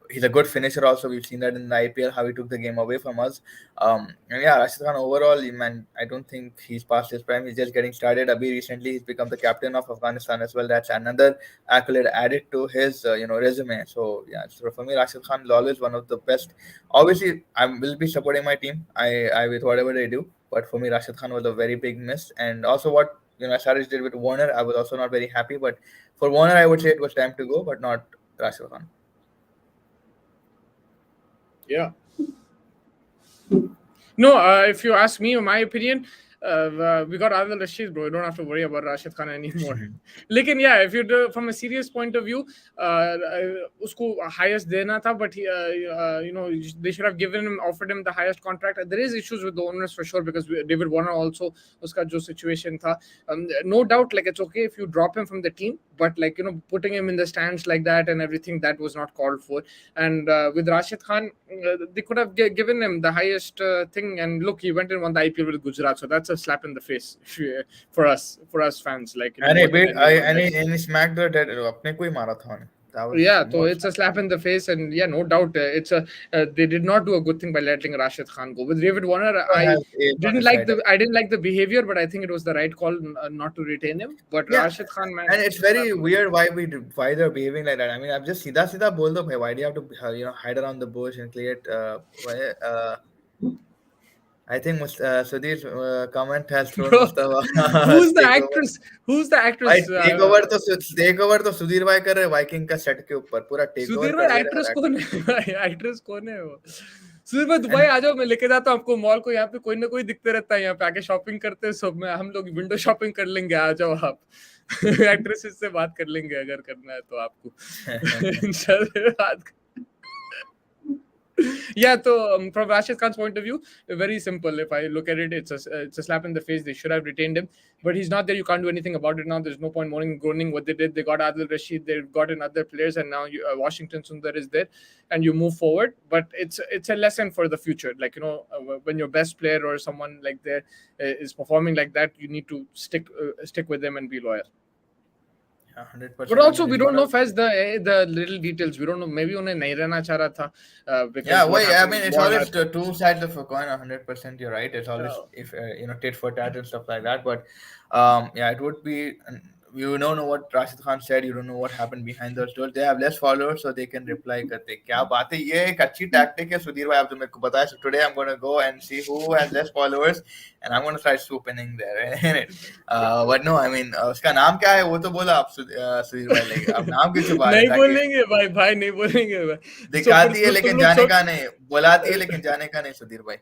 He's a good finisher also. We've seen that in the IPL, how he took the game away from us. And yeah, Rashid Khan overall, man, I don't think he's past his prime. He's just getting started. Abhi recently, he's become the captain of Afghanistan as well. That's another accolade added to his, resume. So yeah, so for me, Rashid Khan is always one of the best. Obviously, I will be supporting my team. I with whatever they do. But for me, Rashid Khan was a very big miss. And also what SRH did with Warner, I was also not very happy. But for Warner, I would say it was time to go, but not Rashid Khan. Yeah. No, if you ask me, my opinion, we got Adil Rashid, bro. You don't have to worry about Rashid Khan anymore. Lekin yeah, if you do from a serious point of view, usko highest dena tha, but he, they should have given him, offered him the highest contract. There is issues with the owners for sure because David Warner also uska jo situation tha. No doubt, like it's okay if you drop him from the team, but like putting him in the stands like that and everything, that was not called for. And with Rashid Khan, they could have given him the highest thing. And look, he went and won the IPL with Gujarat, so that's a slap in the face for us fans. Like And more than anyone. and he smacked the dead. अपने को ही मारा था उन्हें. That was Yeah, so more. it's a slap in the face, and yeah, no doubt, they did not do a good thing by letting Rashid Khan go. With David Warner, Has A1 decided. I didn't like the behavior, but I think it was the right call not to retain him. But Yeah, Rashid Khan, man, and it's very weird why they're behaving like that. I mean, I'm just सीधा बोल दो भाई. Why do you have to hide around the bush and create I think Sudhir's comment has thrown bro, Mustafa who's the takeover. actress? Who's the भाई actress? Take over तो सुधीर भाई कर रहे Viking का सेट के ऊपर पूरा टेक ओवर सुधीर भाई कर दे रहे एक्ट्रेस हर कौन है? एक्ट्रेस कौन है वो? सुधीर भाई दुबई आ जाओ, मैं लेके जाता हूँ आपको मॉल को. यहाँ पे कोई ना कोई दिखते रहता है, यहाँ पे आके शॉपिंग करते हैं सब. में हम लोग विंडो शॉपिंग कर लेंगे, आ जाओ आप. एक्ट्रेसेस से बात कर लेंगे अगर करना है तो आपको. इंशाल्लाह बात. Yeah, so from Rashid Khan's point of view, very simple. If I look at it, it's a slap in the face. They should have retained him, but he's not there. You can't do anything about it now. There's no point mourning and groaning. What they did, they got Adil Rashid, they've gotten other players, and now Washington Sundar is there, and you move forward. But it's a lesson for the future. Like when your best player or someone like there is performing like that, you need to stick with them and be loyal. 100%. But also, we don't know first the little details. We don't know. Maybe उन्हें नहीं रहना चाह रहा था. Yeah, well, I mean, it's always the two sides of a coin. 100%, you're right. It's always if tit for tat and stuff like that. But yeah, it would be. You don't know what Rashid Khan said. You don't know what happened behind those doors. They have less followers, so they can reply. करते क्या बात है ये एक अच्छी tactic है सुधीर भाई. आप तो मेरे को बताया. So today I'm gonna go and see who has less followers, and I'm gonna start swooping in there. But no, I mean उसका नाम क्या है वो तो बोला आप सुधीर भाई. लेकिन अब नाम क्यों छुपा रहे? नहीं बोलेंगे भाई नहीं बोलेंगे भाई. दिखाती है लेकिन जाने का नहीं, बुलाती है लेकिन जाने का नहीं सुधीर भाई.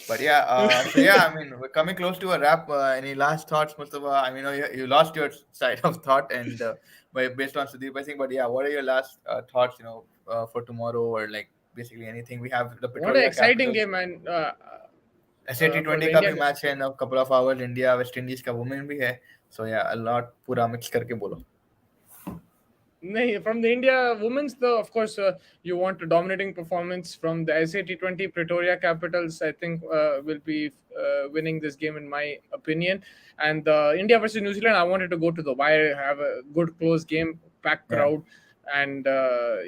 But yeah, so yeah, I mean, we're coming close to a wrap. Any last thoughts, Mustafa? I mean, you lost your side of thought and based on Sudeep, I think. But yeah, what are your last thoughts? For tomorrow or like basically anything. We have the What an exciting game, man. ऐसे T20 का भी match है, a couple of hours. India West Indies का women भी है. So yeah, a lot पूरा mix करके बोलो. From the India women's, though, of course, you want a dominating performance from the SA T20. Pretoria Capitals, I think, will be winning this game, in my opinion. And India versus New Zealand, I wanted to go to the wire, have a good close game, packed crowd. And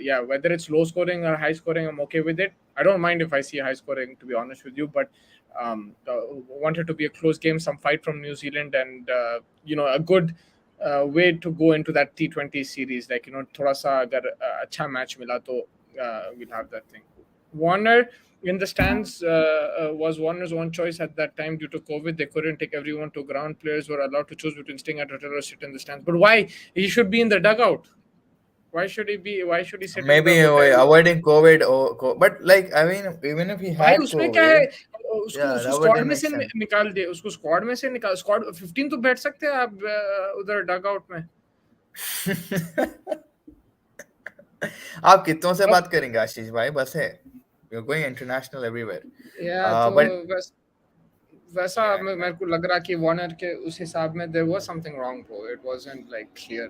yeah, whether it's low scoring or high scoring, I'm okay with it. I don't mind if I see high scoring, to be honest with you, but wanted to be a close game, some fight from New Zealand, and a good way to go into that T20 series. Like थोड़ा सा अगर अच्छा match मिला तो we'll have that thing. Warner in the stands was Warner's one choice at that time due to COVID. They couldn't take everyone to ground. Players were allowed to choose between staying at hotel or sit in the stands. But why? He should be in the dugout. Why should he sit? Maybe avoiding COVID but like I mean even if he had उसमें COVID, क्या है, उसको yeah, that squad wouldn't में make से sense. निकाल दे, उसको squad में से निकाल. स्क्वाड 15 तो बैठ सकते हैं आप उधर डगआउट में. आप कितनों से बात करेंगे आशीष भाई? बस है, you're going international everywhere. Yeah, but वैसा मेरे को लग रहा कि वार्नर के उस हिसाब में there was something wrong, bro. It wasn't like clear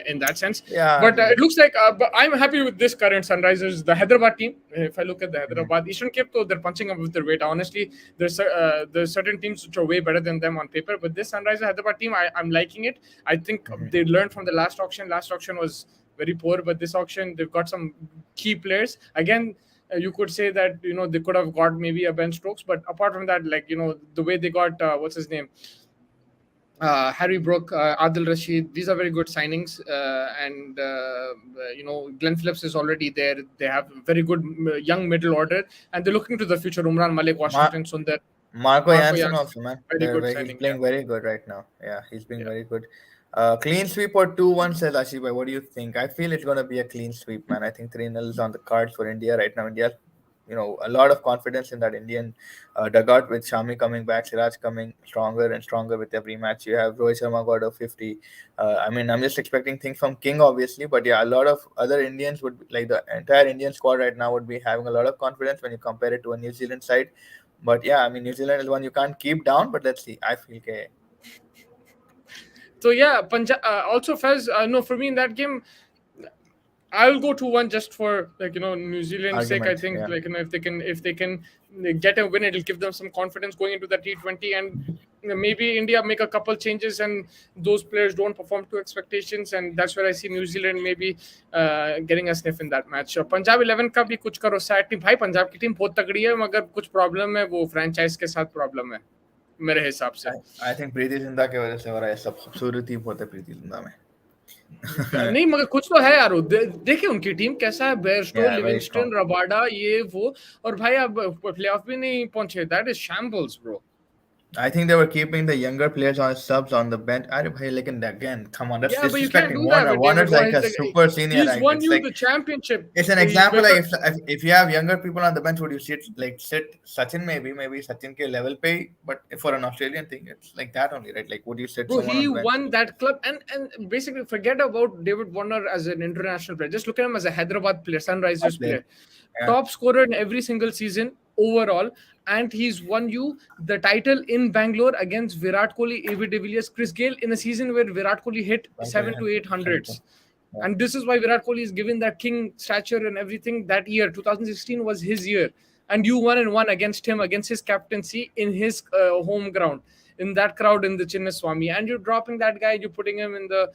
in that sense. Yeah, but it looks like but I'm happy with this current Sunrisers, the Hyderabad team. If I look at the Hyderabad Eastern Cape, though, they're punching up with their weight. Honestly, there's certain teams which are way better than them on paper, but this Sunrisers Hyderabad team, I'm liking it. I think they learned from the last auction. Last auction was very poor, but this auction they've got some key players. Again, you could say that they could have got maybe a Ben Stokes, but apart from that, like the way they got what's his name, Harry Brook, Adil Rashid, these are very good signings. And Glenn Phillips is already there. They have very good young middle order, and they're looking to the future. Umran Malik, Washington Sundar, Marco Jansen also, man. He's playing very good right now. Yeah, he's been very good. Clean sweep or 2-1, says Ashibai. What do you think? I feel it's going to be a clean sweep, man. I think 3-0 is on the cards for India right now. India's a lot of confidence in that Indian dugout with Shami coming back, Siraj coming stronger and stronger with every match. You have Rohit Sharma got a 50. I mean, I'm just expecting things from King, obviously, but yeah, a lot of other Indians would like the entire Indian squad right now would be having a lot of confidence when you compare it to a New Zealand side. But yeah, I mean, New Zealand is one you can't keep down, but let's see. I feel okay. So yeah, Punjab also Fez. No, for me in that game, I'll go 2-1 just for New Zealand's sake. I Argument, think yeah. if they can get a win, it'll give them some confidence going into the T20, and maybe India make a couple changes and those players don't perform to expectations, and that's where I see New Zealand maybe getting a sniff in that match. Punjab 11 का भी कुछ करो sad team भाई पंजाब की team बहुत तगड़ी है मगर कुछ प्रॉब्लम है वो फ्रेंचाइज के साथ प्रॉब्लम है मेरे हिसाब से. I think प्रीति जिंदा के वजह से हो रहा है सब खूबसूरती बहुत है प्रीति जिंदा में. नहीं मगर कुछ तो है यार देखिए उनकी टीम कैसा है Bairstow Yeah, very Livingstone strong. Rabada ये वो और भाई अब प्लेऑफ भी नहीं पहुंचे that is shambles bro. I think they were keeping the younger players on subs on the bench. Arey bhai, like again, come on, that's Yeah, but you can't disrespecting do that Warner. with Warner's David like Warner. a super senior. He's Like won it's you like the championship. it's an He's example. Like better. if you have younger people on the bench, would you sit Sachin maybe Sachin ke level pay? But for an Australian thing, it's like that only, right? Like would you sit Bro, someone he on the bench? won that club and basically forget about David Warner as an international player. Just look at him as a Hyderabad player, Sunrisers Player. player. Yeah. Top scorer in every single season overall, and he's won you the title in Bangalore against Virat Kohli, A.B. de Villiers, Chris Gayle in a season where Virat Kohli hit 7 to 8 hundreds. Yeah. And this is why Virat Kohli is given that king stature and everything that year. 2016 was his year. And you won and won against him, against his captaincy in his home ground, in that crowd in the Chinnaswamy. And you're dropping that guy, you're putting him in the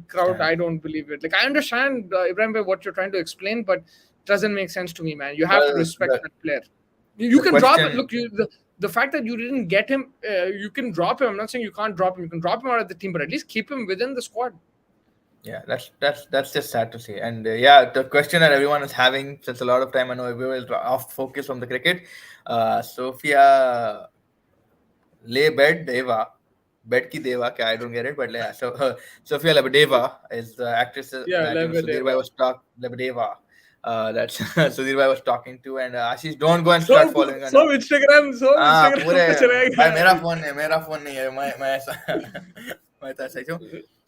crowd. Yeah. I don't believe it. Like, I understand, Ibrahim, what you're trying to explain, but it doesn't make sense to me, man. You have to respect that player. You can drop it. Look, the fact that you didn't get him, you can drop him. I'm not saying you can't drop him. You can drop him out of the team, but at least keep him within the squad. Yeah, that's just sad to see. And yeah, the question that everyone is having since a lot of time, I know everyone is off focus from the cricket. Sophia Le Bed ki Deva, I don't get it, but yeah. So Sophia Lebedeva is the actress that Sudhir Bhai was Lebedeva. That's Sudhir Bhai was talking to, and Ashish, don't go and start following her. So Instagram. मेरा phone नहीं है मैं ऐसा क्यों?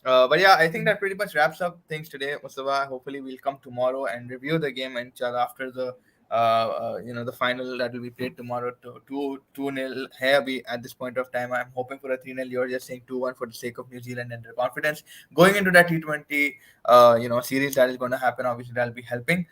But yeah, I think that pretty much wraps up things today, Mustafa. Hopefully, we'll come tomorrow and review the game and after the the final that will be played tomorrow. 2-0 hai at this point of time. I'm hoping for a 3-0. You're just saying 2-1 for the sake of New Zealand and their confidence going into that T20 series that is going to happen. Obviously, that'll be helping.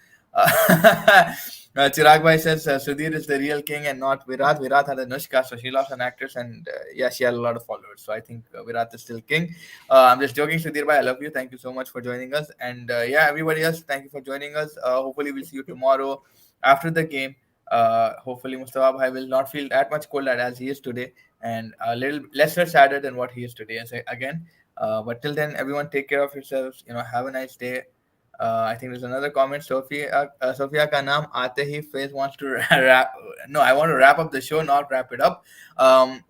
Chirag Bhai says Sudhir is the real king and not Virat. Virat had a Nushka, so she lost an actress, and yeah, she had a lot of followers. So I think Virat is still king. I'm just joking, Sudhir Bhai. I love you. Thank you so much for joining us. And yeah, everybody else, thank you for joining us. Hopefully, we'll see you tomorrow after the game. Hopefully, Mustafa Bhai will not feel that much cold as he is today, and a little lesser sadder than what he is today. Again, but till then, everyone take care of yourselves. Have a nice day. I think there's another comment. Sophia ka naam aate hi Faiz wants to wrap. No, I want to wrap up the show, not wrap it up.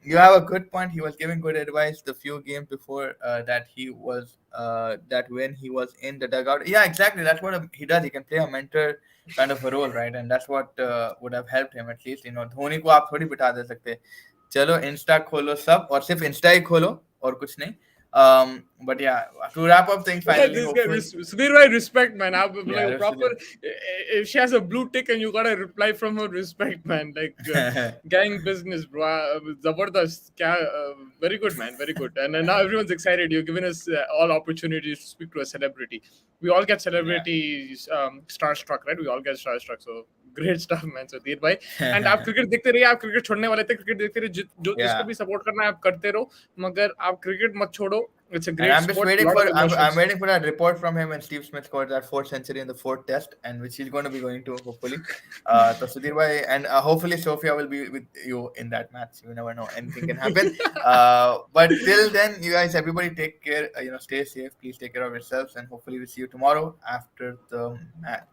You have a good point. He was giving good advice the few games before that he was that when he was in the dugout. Yeah, exactly. That's what he does. He can play a mentor kind of a role, right? And that's what would have helped him at least. Dhoni को आप थोड़ी बिठा दे सकते. चलो Insta खोलो सब और सिर्फ इंस्टा ही खोलो और कुछ नहीं. But yeah, to wrap up things finally. Sudhir Bhai, respect, man. Like, proper. If she has a blue tick and you got a reply from her, respect, man. Like gang business, bro. Zabardast. Very good, man. Very good. And now everyone's excited. You've given us all opportunities to speak to a celebrity. We all get celebrities starstruck, right? We all get starstruck. So great stuff, man. So Sudhir Bhai. And आप cricket देखते रहिए. आप cricket छोड़ने वाले थे. Cricket देखते रहिए. जिसको भी सपोर्ट करना है आप करते रहो. मगर आप क्रिकेट मत छोड़ो. It's a great I'm just sport. I'm waiting for that report from him when Steve Smith scored that 4th century in the 4th test, and which he's going to be going to hopefully. So Sudhir Bhai, and hopefully Sophia will be with you in that match. You never know, anything can happen. But till then, you guys, everybody take care. Stay safe. Please take care of yourselves, and hopefully we'll see you tomorrow after the match.